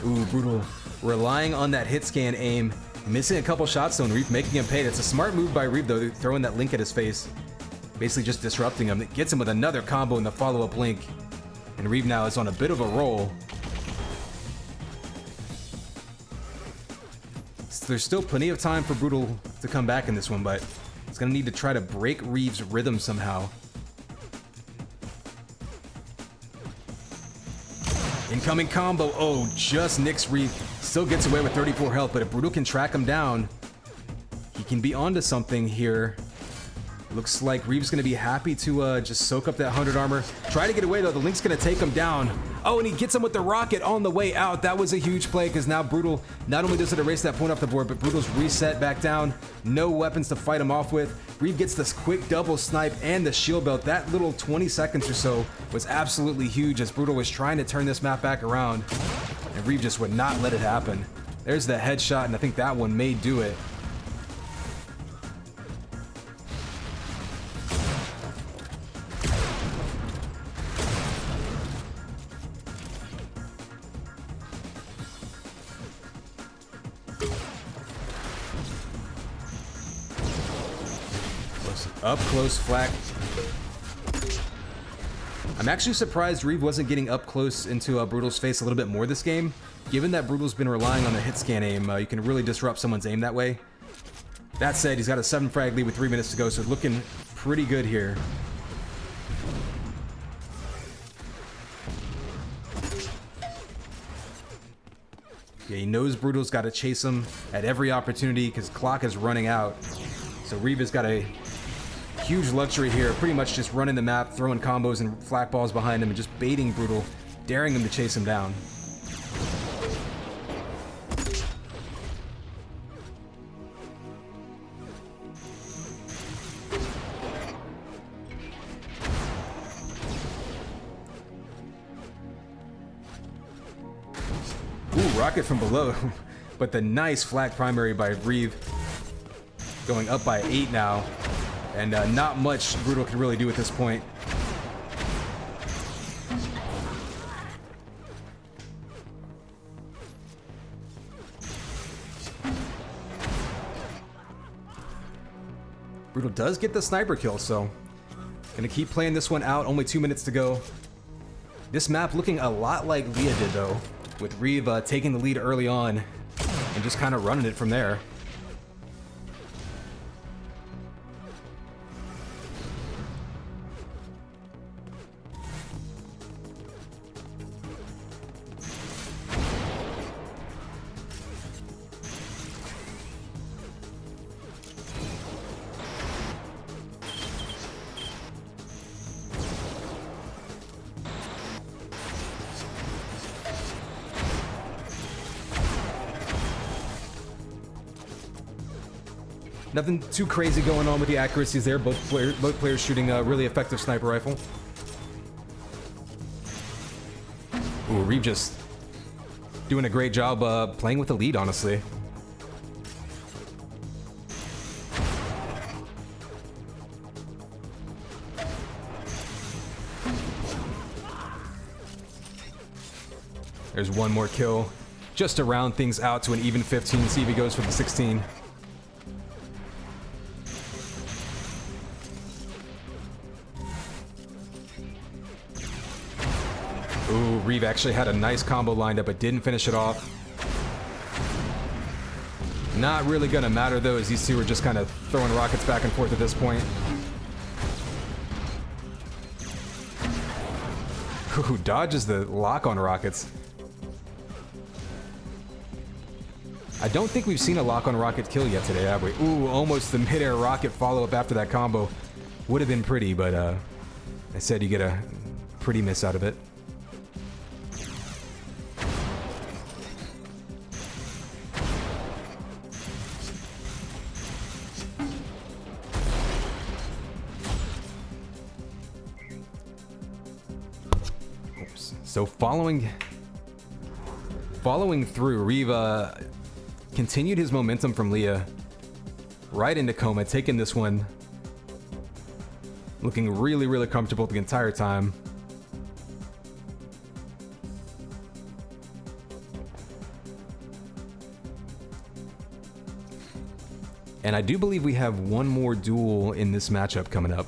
Ooh, Brutal. Relying on that hit scan aim. Missing a couple shots, though, and Reeve making him pay. That's a smart move by Reeve, though, throwing that link at his face. Basically just disrupting him. It gets him with another combo in the follow-up link. And Reeve now is on a bit of a roll. So there's still plenty of time for Brutal to come back in this one, but he's going to need to try to break Reeve's rhythm somehow. Incoming combo. Oh, just nicks Reeve. Still gets away with 34 health, but if Brutal can track him down, he can be onto something here. Looks like Reeve's going to be happy to just soak up that 100 armor. Try to get away, though. The link's going to take him down. Oh, and he gets him with the rocket on the way out. That was a huge play, because now Brutal not only does it erase that point off the board, but Brutal's reset back down. No weapons to fight him off with. Reeve gets this quick double snipe and the shield belt. That little 20 seconds or so was absolutely huge as Brutal was trying to turn this map back around. And Reeve just would not let it happen. There's the headshot, and I think that one may do it. Up close flak. I'm actually surprised Reeve wasn't getting up close into Brutal's face a little bit more this game. Given that Brutal's been relying on the hit scan aim, you can really disrupt someone's aim that way. That said, he's got a 7 frag lead with 3 minutes to go, so looking pretty good here. Yeah, he knows Brutal's got to chase him at every opportunity because clock is running out. So Reeve has got a huge luxury here, pretty much just running the map, throwing combos and flak balls behind him and just baiting Brutal, daring him to chase him down. Ooh, rocket from below, but the nice flak primary by Reeve, going up by 8 now. And not much Brutal can really do at this point. Brutal does get the sniper kill, so gonna keep playing this one out. Only 2 minutes to go. This map looking a lot like Leah did, though, with Reeve taking the lead early on and just kind of running it from there. Nothing too crazy going on with the accuracies there. Both players shooting a really effective sniper rifle. Ooh, Reeve just doing a great job playing with the lead, honestly. There's one more kill, just to round things out to an even 15. See if he goes for the 16. Ooh, Reeve actually had a nice combo lined up, but didn't finish it off. Not really gonna matter though, as these two are just kind of throwing rockets back and forth at this point. Ooh, dodges the lock on rockets. I don't think we've seen a lock-on rocket kill yet today, have we? Ooh, almost the mid-air rocket follow-up after that combo. Would have been pretty, but I said you get a pretty miss out of it. Oops. So following through, Reeve continued his momentum from Leah right into coma, taking this one, looking really, really comfortable the entire time. And I do believe we have one more duel in this matchup coming up.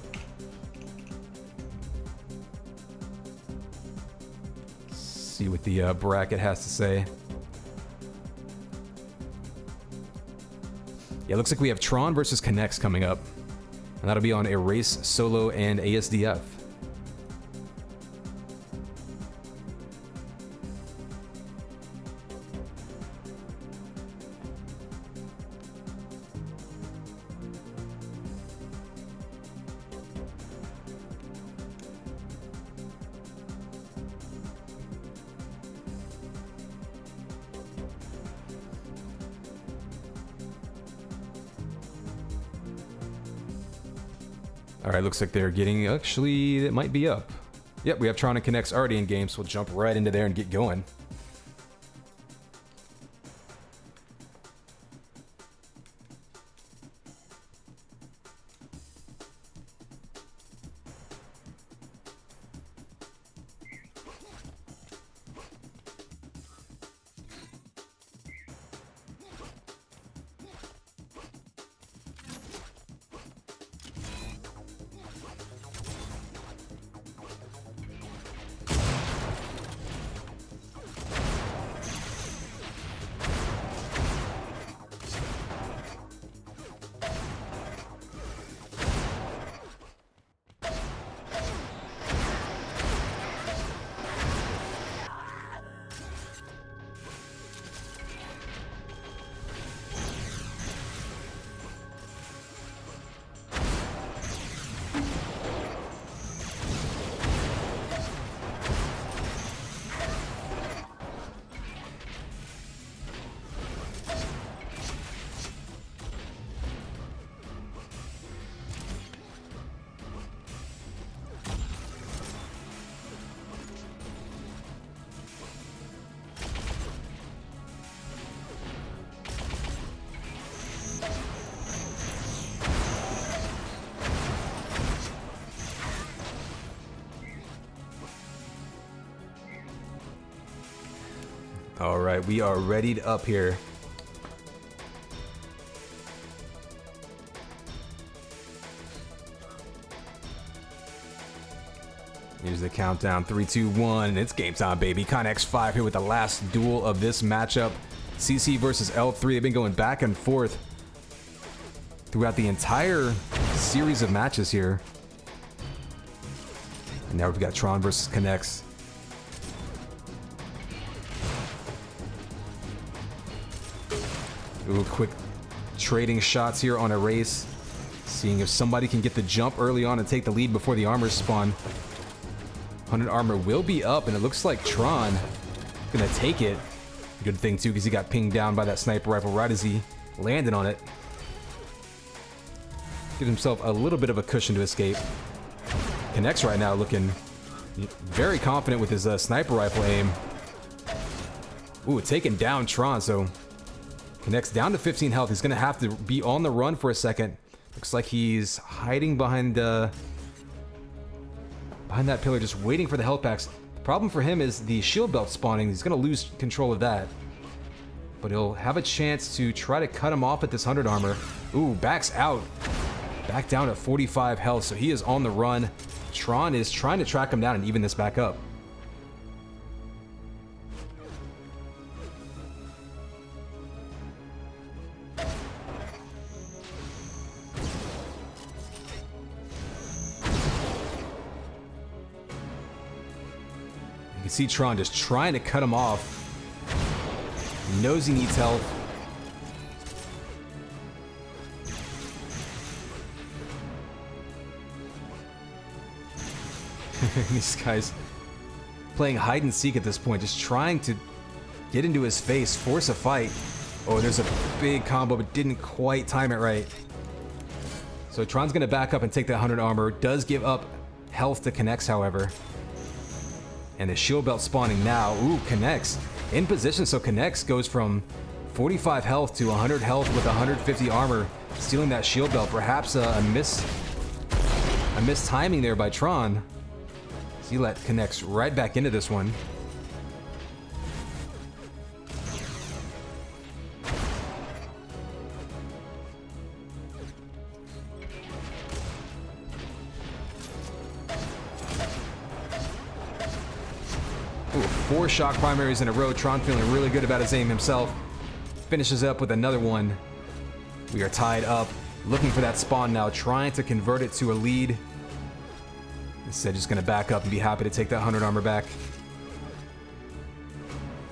Let's see what the bracket has to say. Yeah, it looks like we have Tron versus Connects coming up. And that'll be on Erase, Solo, and ASDF. Alright, looks like they're getting... Actually, it might be up. Yep, we have Tron and Connects already in game, so we'll jump right into there and get going. Alright, we are readied up here. Here's the countdown, 3, 2, 1, it's game time, baby. Connex 5 here with the last duel of this matchup. CC versus L3, they've been going back and forth throughout the entire series of matches here. And now we've got Tron versus Connex. Ooh, quick trading shots here on Erase. Seeing if somebody can get the jump early on and take the lead before the armors spawn. 100 armor will be up, and it looks like Tron gonna take it. Good thing too, because he got pinged down by that sniper rifle right as he landed on it. Gives himself a little bit of a cushion to escape. Connects right now looking very confident with his sniper rifle aim. Ooh, taking down Tron, so Connects down to 15 health. He's going to have to be on the run for a second. Looks like he's hiding behind that pillar, just waiting for the health packs. The problem for him is the shield belt spawning. He's going to lose control of that. But he'll have a chance to try to cut him off at this 100 armor. Ooh, backs out. Back down to 45 health, so he is on the run. Tron is trying to track him down and even this back up. You can see Tron just trying to cut him off. He knows he needs help. These guys playing hide and seek at this point, just trying to get into his face, force a fight. Oh, there's a big combo, but didn't quite time it right. So Tron's gonna back up and take that 100 armor. Does give up health to Connects, however. And the shield belt spawning now. Ooh, Connects in position, so Connects goes from 45 health to 100 health with 150 armor, stealing that shield belt. Perhaps a mistiming there by Tron. He let Connects right back into this one. Ooh, 4 shock primaries in a row. Tron feeling really good about his aim himself. Finishes up with another one. We are tied up. Looking for that spawn now, trying to convert it to a lead. Instead, just going to back up and be happy to take that 100 armor back.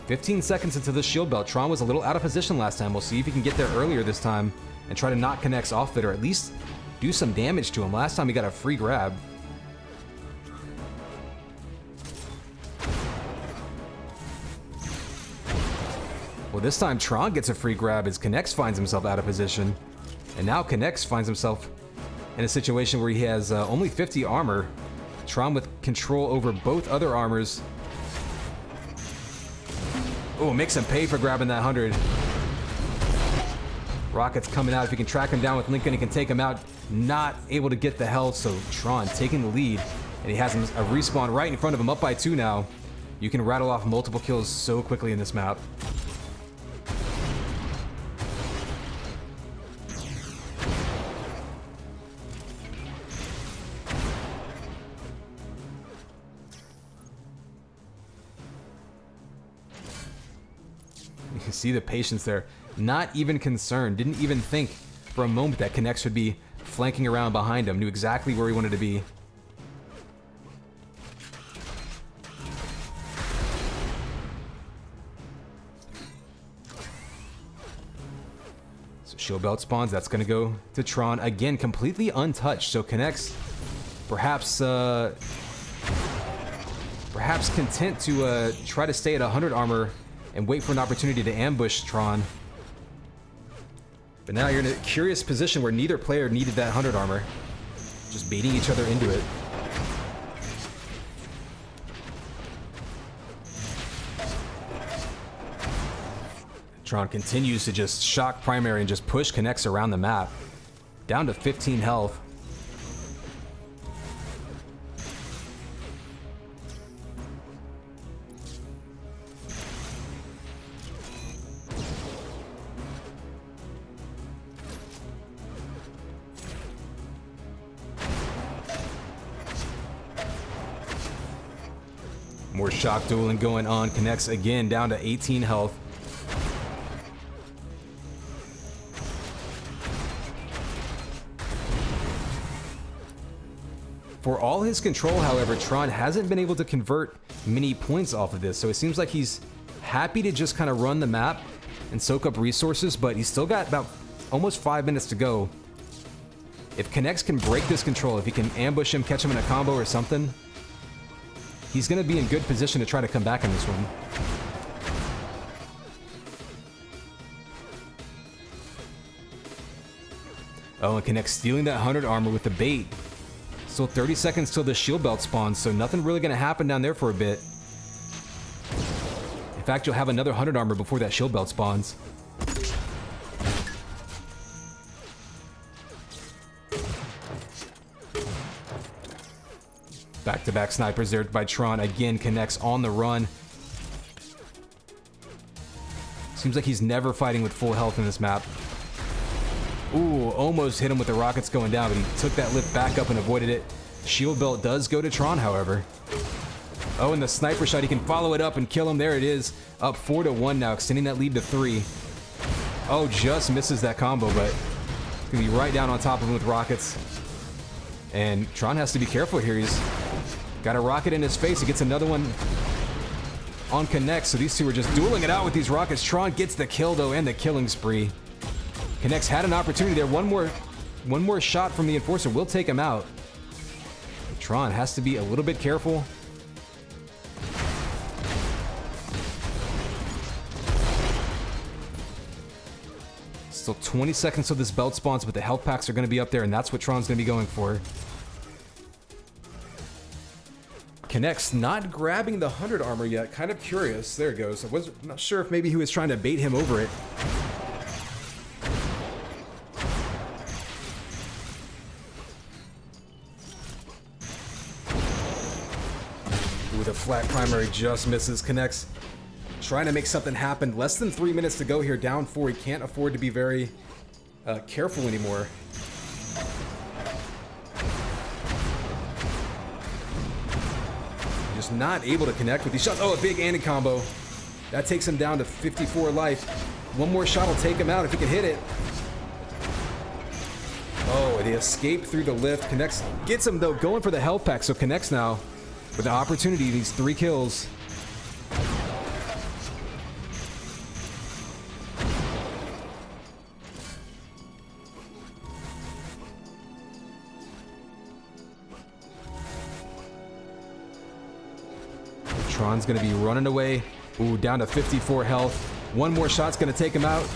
15 seconds into the shield belt. Tron was a little out of position last time. We'll see if he can get there earlier this time and try to knock Connects off it, or at least do some damage to him. Last time he got a free grab. Well, this time Tron gets a free grab as Connects finds himself out of position. And now Connects finds himself in a situation where he has only 50 armor. Tron with control over both other armors. Oh, makes him pay for grabbing that 100. Rocket's coming out. If he can track him down with Lincoln, he can take him out. Not able to get the health, so Tron taking the lead. And he has him a respawn right in front of him, up by 2 now. You can rattle off multiple kills so quickly in this map. You can see the patience there. Not even concerned. Didn't even think for a moment that Connects would be flanking around behind him. Knew exactly where he wanted to be. So shield belt spawns. That's going to go to Tron. Again, completely untouched. So Connects perhaps content to try to stay at 100 armor and wait for an opportunity to ambush Tron. But now you're in a curious position where neither player needed that 100 armor. Just baiting each other into it. Tron continues to just shock primary and just push Connects around the map. Down to 15 health. More shock dueling going on. Connects again down to 18 health. For all his control, however, Tron hasn't been able to convert many points off of this, so it seems like he's happy to just kind of run the map and soak up resources, but he's still got about almost 5 minutes to go. If Connects can break this control, if he can ambush him, catch him in a combo or something, he's going to be in good position to try to come back in this one. Oh, and Connect stealing that 100 armor with the bait. Still 30 seconds till the shield belt spawns, so nothing really going to happen down there for a bit. In fact, you'll have another 100 armor before that shield belt spawns. Back-to-back snipers there by Tron. Again, Connect's on the run. Seems like he's never fighting with full health in this map. Ooh, almost hit him with the rockets going down, but he took that lift back up and avoided it. Shield belt does go to Tron, however. Oh, and the sniper shot, he can follow it up and kill him. There it is. Up 4-1 now, extending that lead to 3. Oh, just misses that combo, but it's going to be right down on top of him with rockets. And Tron has to be careful here. He's got a rocket in his face. He gets another one on Connect, so these two are just dueling it out with these rockets. Tron gets the kill, though, and the killing spree. Connect's had an opportunity there. One more shot from the Enforcer will take him out. Tron has to be a little bit careful. Still 20 seconds till this belt spawns, but the health packs are going to be up there, and that's what Tron's going to be going for. Connect's not grabbing the 100 armor yet. Kind of curious. There it goes. I'm not sure if maybe he was trying to bait him over it. With a flat primary, just misses. Connect's trying to make something happen. Less than 3 minutes to go here, down 4. He can't afford to be very careful anymore. Just not able to connect with these shots. Oh, a big anti combo. That takes him down to 54 life. One more shot will take him out if he can hit it. Oh, and he escaped through the lift. Connects gets him, though, going for the health pack. So Connects now with the opportunity, these 3 kills. Tron's going to be running away. Ooh, down to 54 health. One more shot's going to take him out.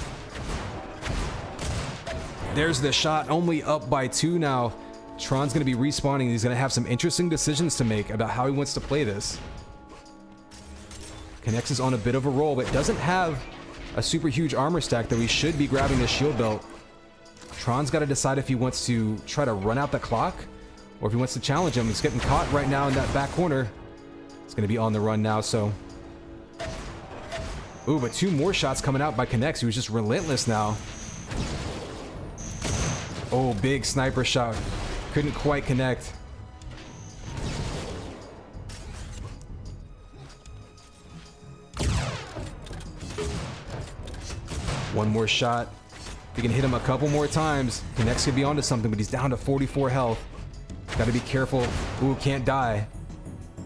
There's the shot, only up by 2 now. Tron's going to be respawning. He's going to have some interesting decisions to make about how he wants to play this. Connects is on a bit of a roll, but doesn't have a super huge armor stack, though he should be grabbing the shield belt. Tron's got to decide if he wants to try to run out the clock or if he wants to challenge him. He's getting caught right now in that back corner. It's going to be on the run now, so... Ooh, but 2 more shots coming out by Connects. He was just relentless now. Oh, big sniper shot. Couldn't quite connect. One more shot. If he can hit him a couple more times, Connects could be onto something, but he's down to 44 health. Got to be careful. Ooh, can't die.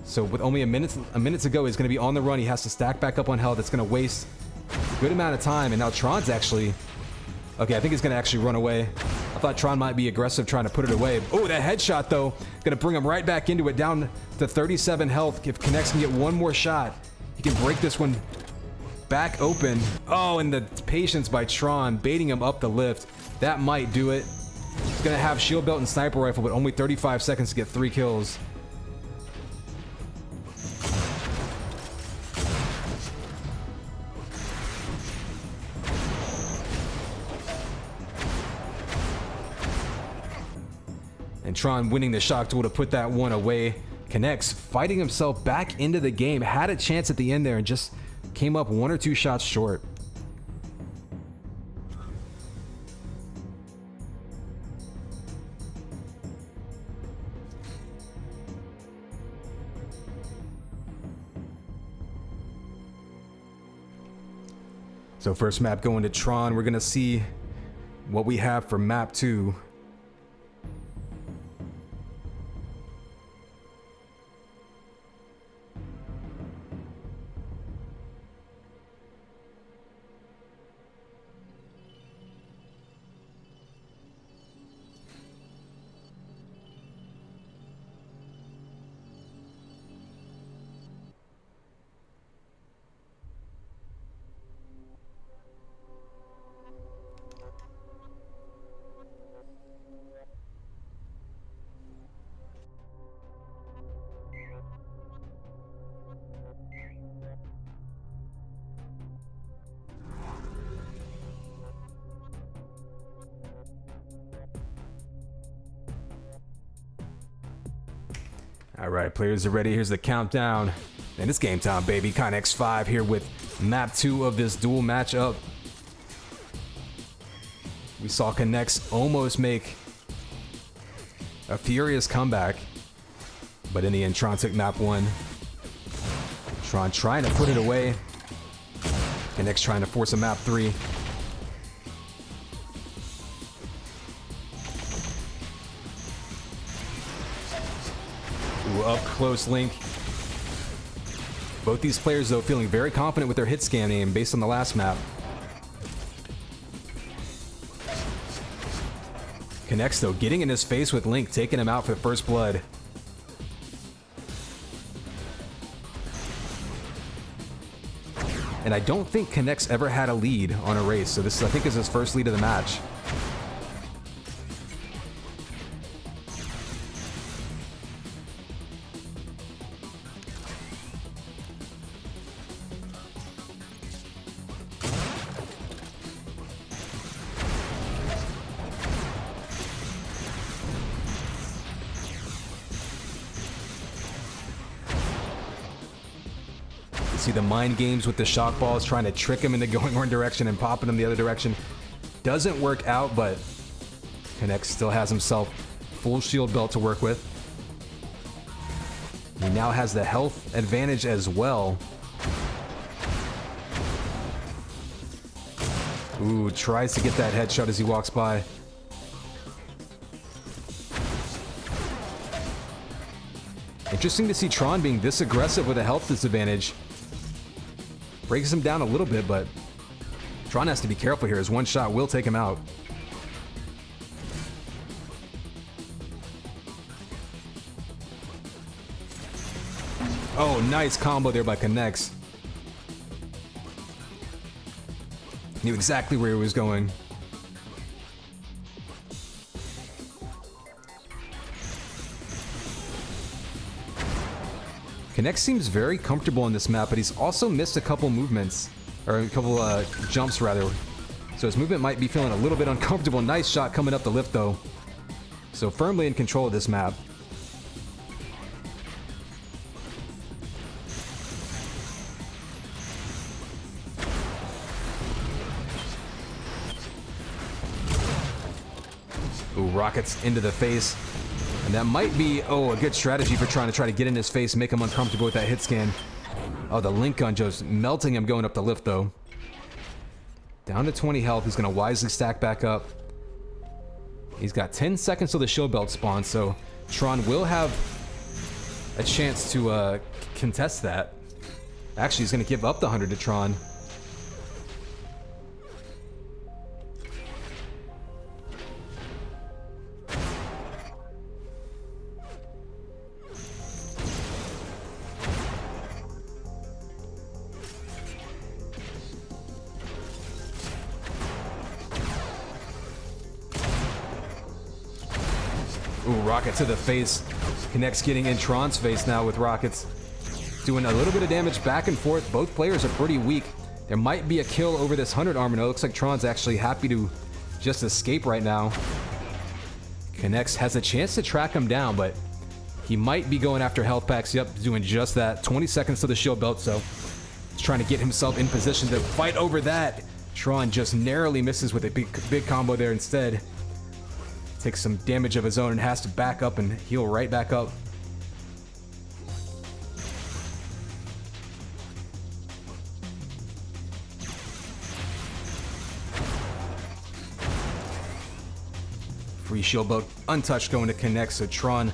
So with only a minute to go, he's going to be on the run. He has to stack back up on health. It's going to waste a good amount of time. And now Tron's actually... Okay, I think he's going to actually run away. I thought Tron might be aggressive trying to put it away. Oh, that headshot, though. Going to bring him right back into it, down to 37 health. If Connects can get one more shot, he can break this one back open. Oh, and the patience by Tron, baiting him up the lift. That might do it. He's going to have shield belt and sniper rifle, but only 35 seconds to get 3 kills. And Tron winning the shock tool to put that one away. Connects fighting himself back into the game. Had a chance at the end there and just came up 1 or 2 shots short. So first map going to Tron. We're going to see what we have for map 2. All right, players are ready. Here's the countdown. And it's game time, baby. Connex 5 here with map 2 of this duel matchup. We saw Connex almost make a furious comeback, but in the end, Tron took map 1. Tron trying to put it away. Connex trying to force a map 3. Ooh, up close Link. Both these players, though, feeling very confident with their hit scan aim based on the last map. Connex, though, getting in his face with Link, taking him out for the first blood. And I don't think Connex ever had a lead on a race, so this, I think, is his first lead of the match. See the mind games with the shock balls, trying to trick him into going one direction and popping him the other direction. Doesn't work out, but Connex still has himself full shield belt to work with. He now has the health advantage as well. Ooh, tries to get that headshot as he walks by. Interesting to see Tron being this aggressive with a health disadvantage. Breaks him down a little bit, but Tron has to be careful here, as one shot will take him out. Oh, nice combo there by Connex. Knew exactly where he was going. Connex seems very comfortable on this map, but he's also missed a couple movements, or a couple jumps rather. So his movement might be feeling a little bit uncomfortable. Nice shot coming up the lift though. So firmly in control of this map. Ooh, rockets into the face. And that might be, a good strategy for trying to get in his face, make him uncomfortable with that hit scan. Oh, the Link gun just melting him going up the lift, though. Down to 20 health. He's going to wisely stack back up. He's got 10 seconds till the shield belt spawns, so Tron will have a chance to contest that. Actually, he's going to give up the 100 to Tron. Ooh, rocket to the face. Connex getting in Tron's face now with rockets. Doing a little bit of damage back and forth. Both players are pretty weak. There might be a kill over this 100 armor. Now it looks like Tron's actually happy to just escape right now. Connex has a chance to track him down, but he might be going after health packs. Yep, doing just that. 20 seconds to the shield belt, so he's trying to get himself in position to fight over that. Tron just narrowly misses with a big combo there instead. Takes some damage of his own and has to back up and heal right back up. Free shield belt untouched going to Connex, so Tron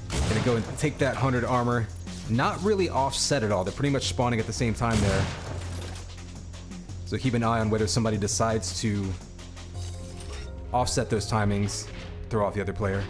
gonna go and take that 100 armor. Not really offset at all. They're pretty much spawning at the same time there. So keep an eye on whether somebody decides to offset those timings. Throw off the other player.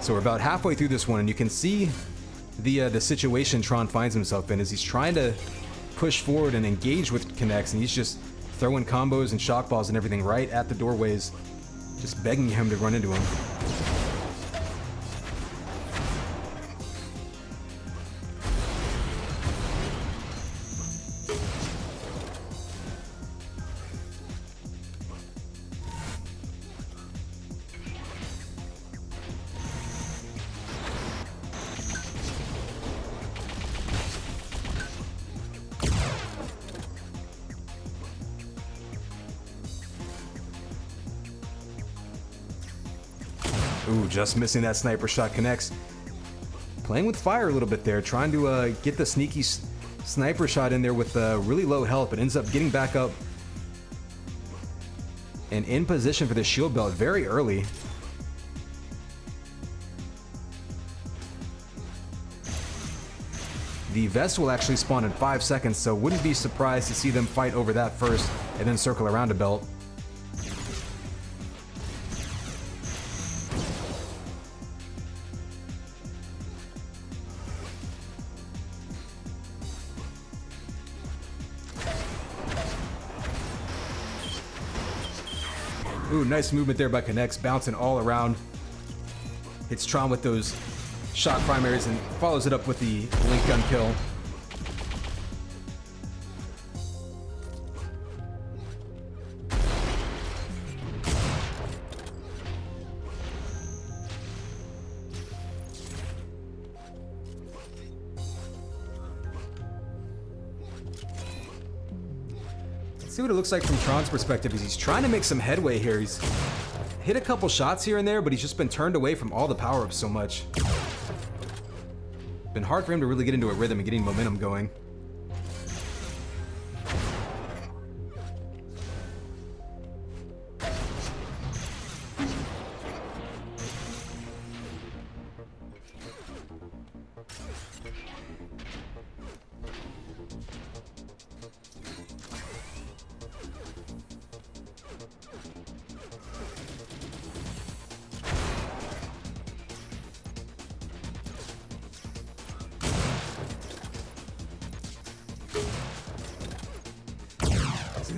So we're about halfway through this one, and you can see the situation Tron finds himself in as he's trying to push forward and engage with Connects, and he's just throwing combos and shock balls and everything right at the doorways, just begging him to run into him. Ooh, just missing that sniper shot. Connects. Playing with fire a little bit there, trying to get the sneaky sniper shot in there with really low health, but ends up getting back up and in position for the shield belt very early. The vest will actually spawn in 5 seconds, so wouldn't be surprised to see them fight over that first and then circle around a belt. Ooh, nice movement there by Connects, bouncing all around. Hits Tron with those shock primaries and follows it up with the link gun kill. See what it looks like from Tron's perspective is he's trying to make some headway here. He's hit a couple shots here and there, but he's just been turned away from all the power-ups so much. Been hard for him to really get into a rhythm and getting momentum going.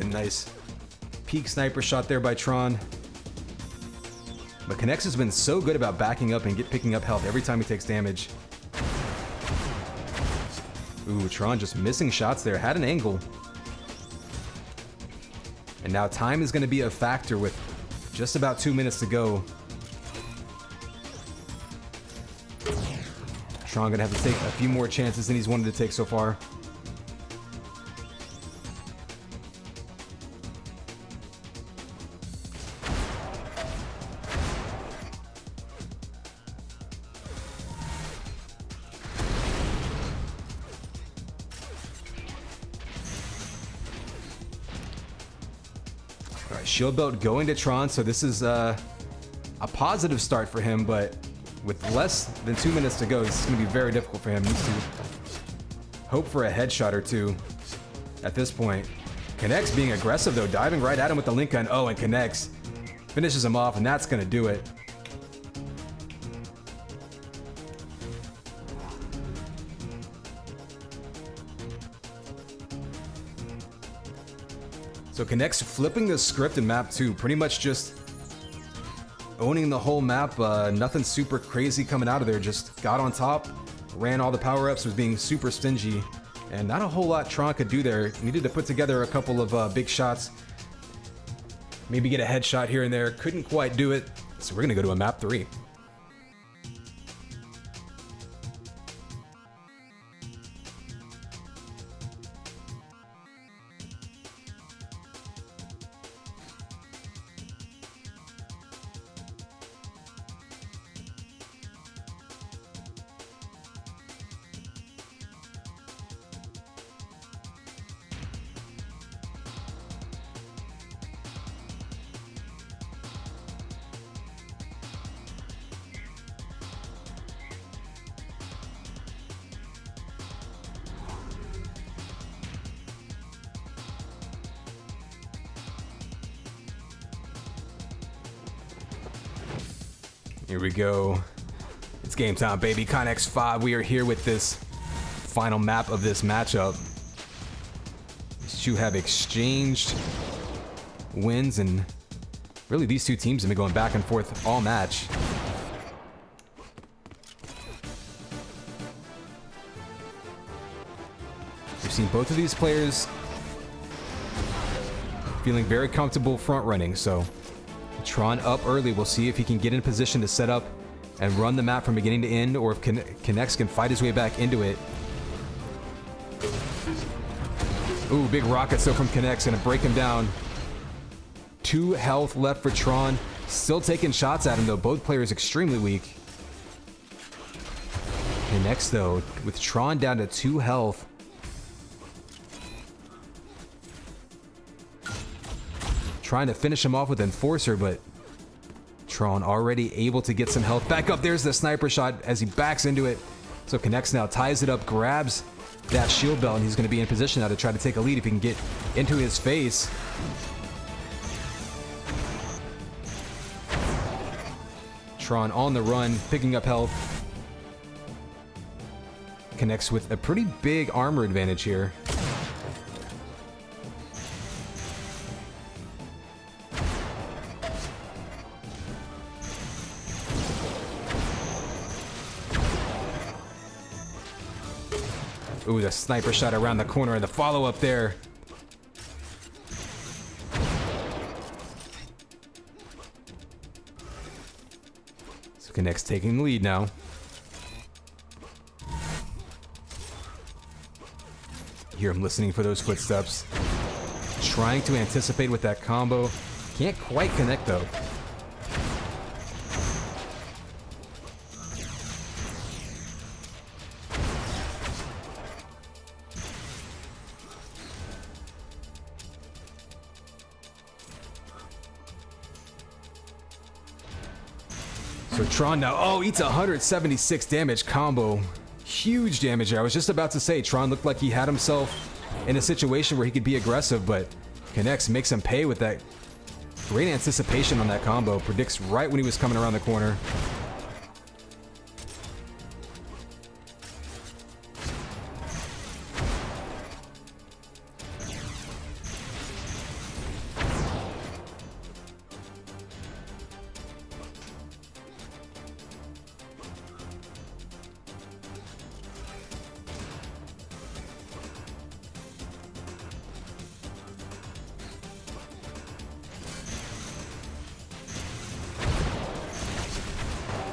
A nice peak sniper shot there by Tron. But Connects has been so good about backing up and picking up health every time he takes damage. Ooh, Tron just missing shots there. Had an angle. And now time is going to be a factor with just about 2 minutes to go. Tron going to have to take a few more chances than he's wanted to take so far. Shield belt going to Tron, so this is a positive start for him, but with less than 2 minutes to go, this is going to be very difficult for him. He needs to hope for a headshot or two at this point. Connects being aggressive though, diving right at him with the link gun. Oh, and Connects finishes him off, and that's going to do it. So Connects flipping the script in map 2, pretty much just owning the whole map. Nothing super crazy coming out of there, just got on top, ran all the power-ups, was being super stingy, and not a whole lot Tron could do there. Needed to put together a couple of big shots, maybe get a headshot here and there, couldn't quite do it, so we're gonna go to a map 3. Here we go. It's game time, baby. Connex 5. We are here with this final map of this matchup. These two have exchanged wins, and really these two teams have been going back and forth all match. We've seen both of these players feeling very comfortable front running, so Tron up early. We'll see if he can get in position to set up and run the map from beginning to end, or if Connects can fight his way back into it. Ooh, big rocket still from Connects, gonna break him down. 2 health left for Tron. Still taking shots at him though. Both players extremely weak. Connects though, with Tron down to 2 health. Trying to finish him off with Enforcer, but Tron already able to get some health back up. There's the sniper shot as he backs into it. So Connects now ties it up, grabs that shield belt, and he's going to be in position now to try to take a lead if he can get into his face. Tron on the run, picking up health. Connects with a pretty big armor advantage here. Ooh, the sniper shot around the corner and the follow-up there. So Connects taking the lead now. Hear him listening for those footsteps. Trying to anticipate with that combo. Can't quite connect though. So Tron now, oh, eats 176 damage combo. Huge damage there. I was just about to say, Tron looked like he had himself in a situation where he could be aggressive, but Connects makes him pay with that great anticipation on that combo. Predicts right when he was coming around the corner.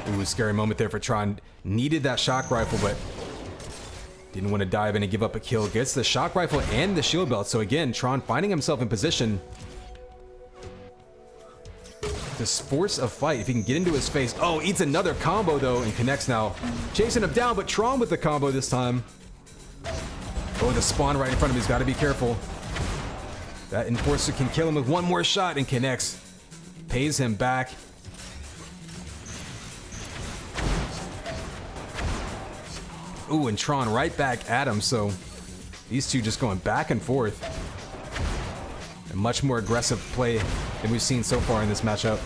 Ooh, scary moment there for Tron. Needed that shock rifle, but didn't want to dive in and give up a kill. Gets the shock rifle and the shield belt. So again, Tron finding himself in position to force a fight if he can get into his face. Oh, eats another combo though, and Connects now chasing him down, but Tron with the combo this time. Oh, the spawn right in front of him. He's got to be careful. That Enforcer can kill him with one more shot, and Connects pays him back. Ooh, and Tron right back at him, so these two just going back and forth. A much more aggressive play than we've seen so far in this matchup.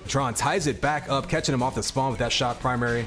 Tron ties it back up, catching him off the spawn with that shot primary.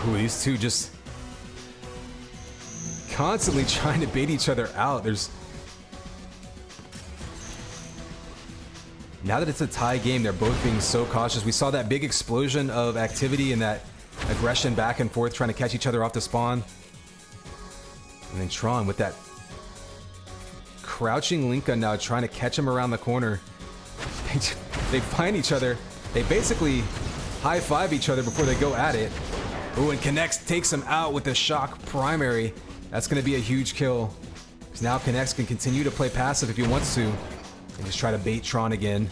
Ooh, these two just constantly trying to bait each other out. Now that it's a tie game, they're both being so cautious. We saw that big explosion of activity and that aggression back and forth, trying to catch each other off the spawn. And then Tron with that crouching Linka now trying to catch him around the corner. They find each other. They basically high-five each other before they go at it. Ooh, and Connects takes him out with the shock primary. That's going to be a huge kill. Because now Connects can continue to play passive if he wants to. And just try to bait Tron again.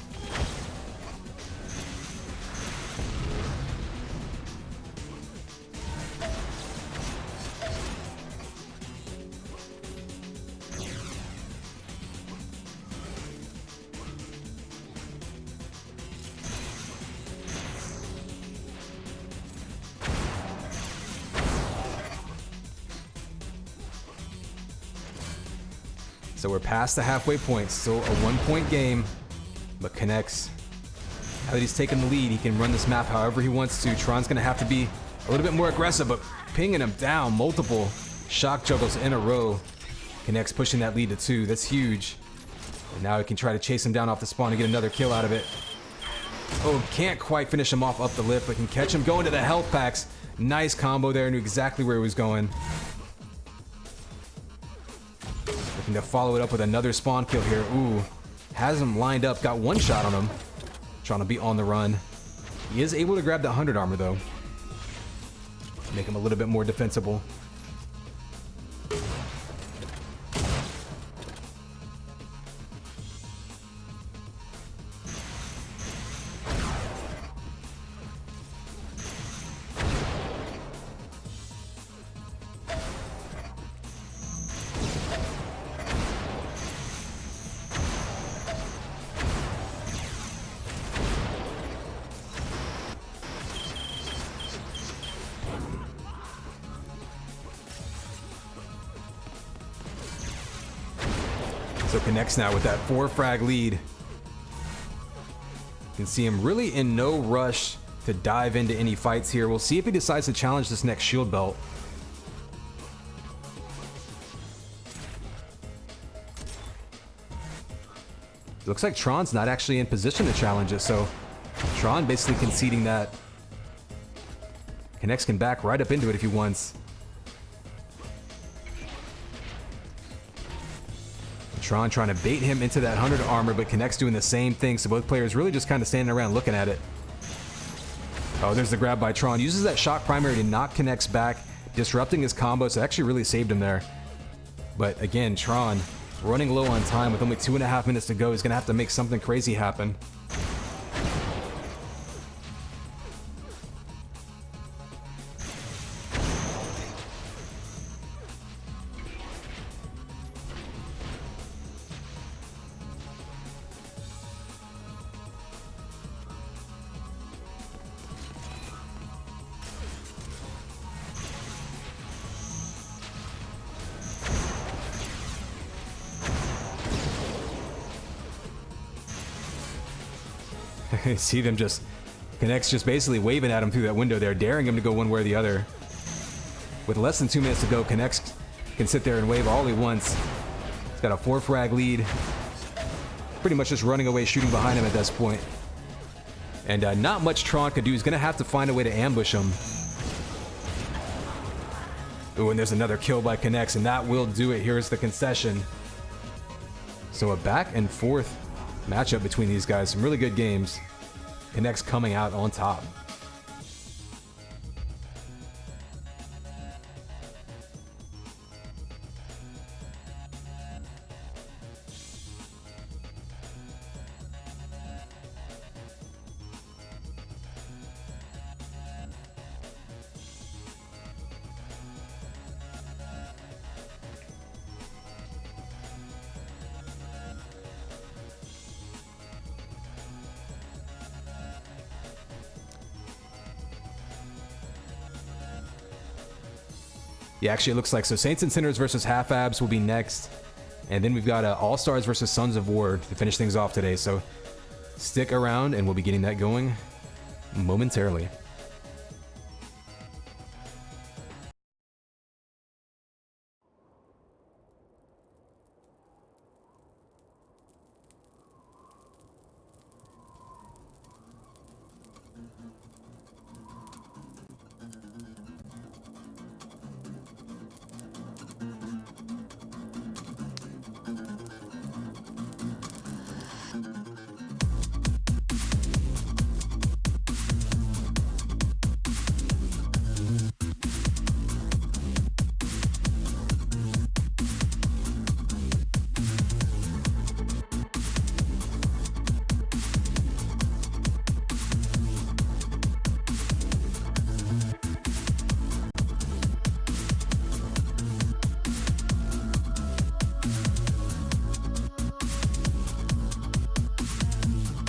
So we're past the halfway point, still a 1-point game, but Connects, now that he's taken the lead, he can run this map however he wants to. Tron's gonna have to be a little bit more aggressive, but pinging him down, multiple shock juggles in a row. Connects pushing that lead to 2, that's huge. And now he can try to chase him down off the spawn and get another kill out of it. Oh, can't quite finish him off up the lip, but can catch him going to the health packs. Nice combo there, knew exactly where he was going. Looking to follow it up with another spawn kill here. Ooh, has him lined up, got one shot on him. Trying to be on the run. He is able to grab the 100 armor though. Make him a little bit more defensible. So Connects now with that 4-frag lead. You can see him really in no rush to dive into any fights here. We'll see if he decides to challenge this next shield belt. Looks like Tron's not actually in position to challenge it, so Tron basically conceding that. Connects can back right up into it if he wants. Tron trying to bait him into that 100 armor, but Connects doing the same thing, so both players really just kind of standing around looking at it. Oh, there's the grab by Tron. Uses that shock primary to knock Connects back, disrupting his combo, so actually really saved him there. But again, Tron running low on time with only 2.5 minutes to go. He's going to have to make something crazy happen. See them just, Connects just basically waving at him through that window there, daring him to go one way or the other. With less than 2 minutes to go, Connects can sit there and wave all he wants. He's got a 4-frag lead. Pretty much just running away, shooting behind him at this point. And not much Tron could do. He's going to have to find a way to ambush him. Ooh, and there's another kill by Connects, and that will do it. Here's the concession. So a back and forth matchup between these guys. Some really good games. Connects coming out on top. Yeah, actually it looks like so Saints and Sinners versus Half Abs will be next. And then we've got All-Stars versus Sons of War to finish things off today. So stick around and we'll be getting that going momentarily.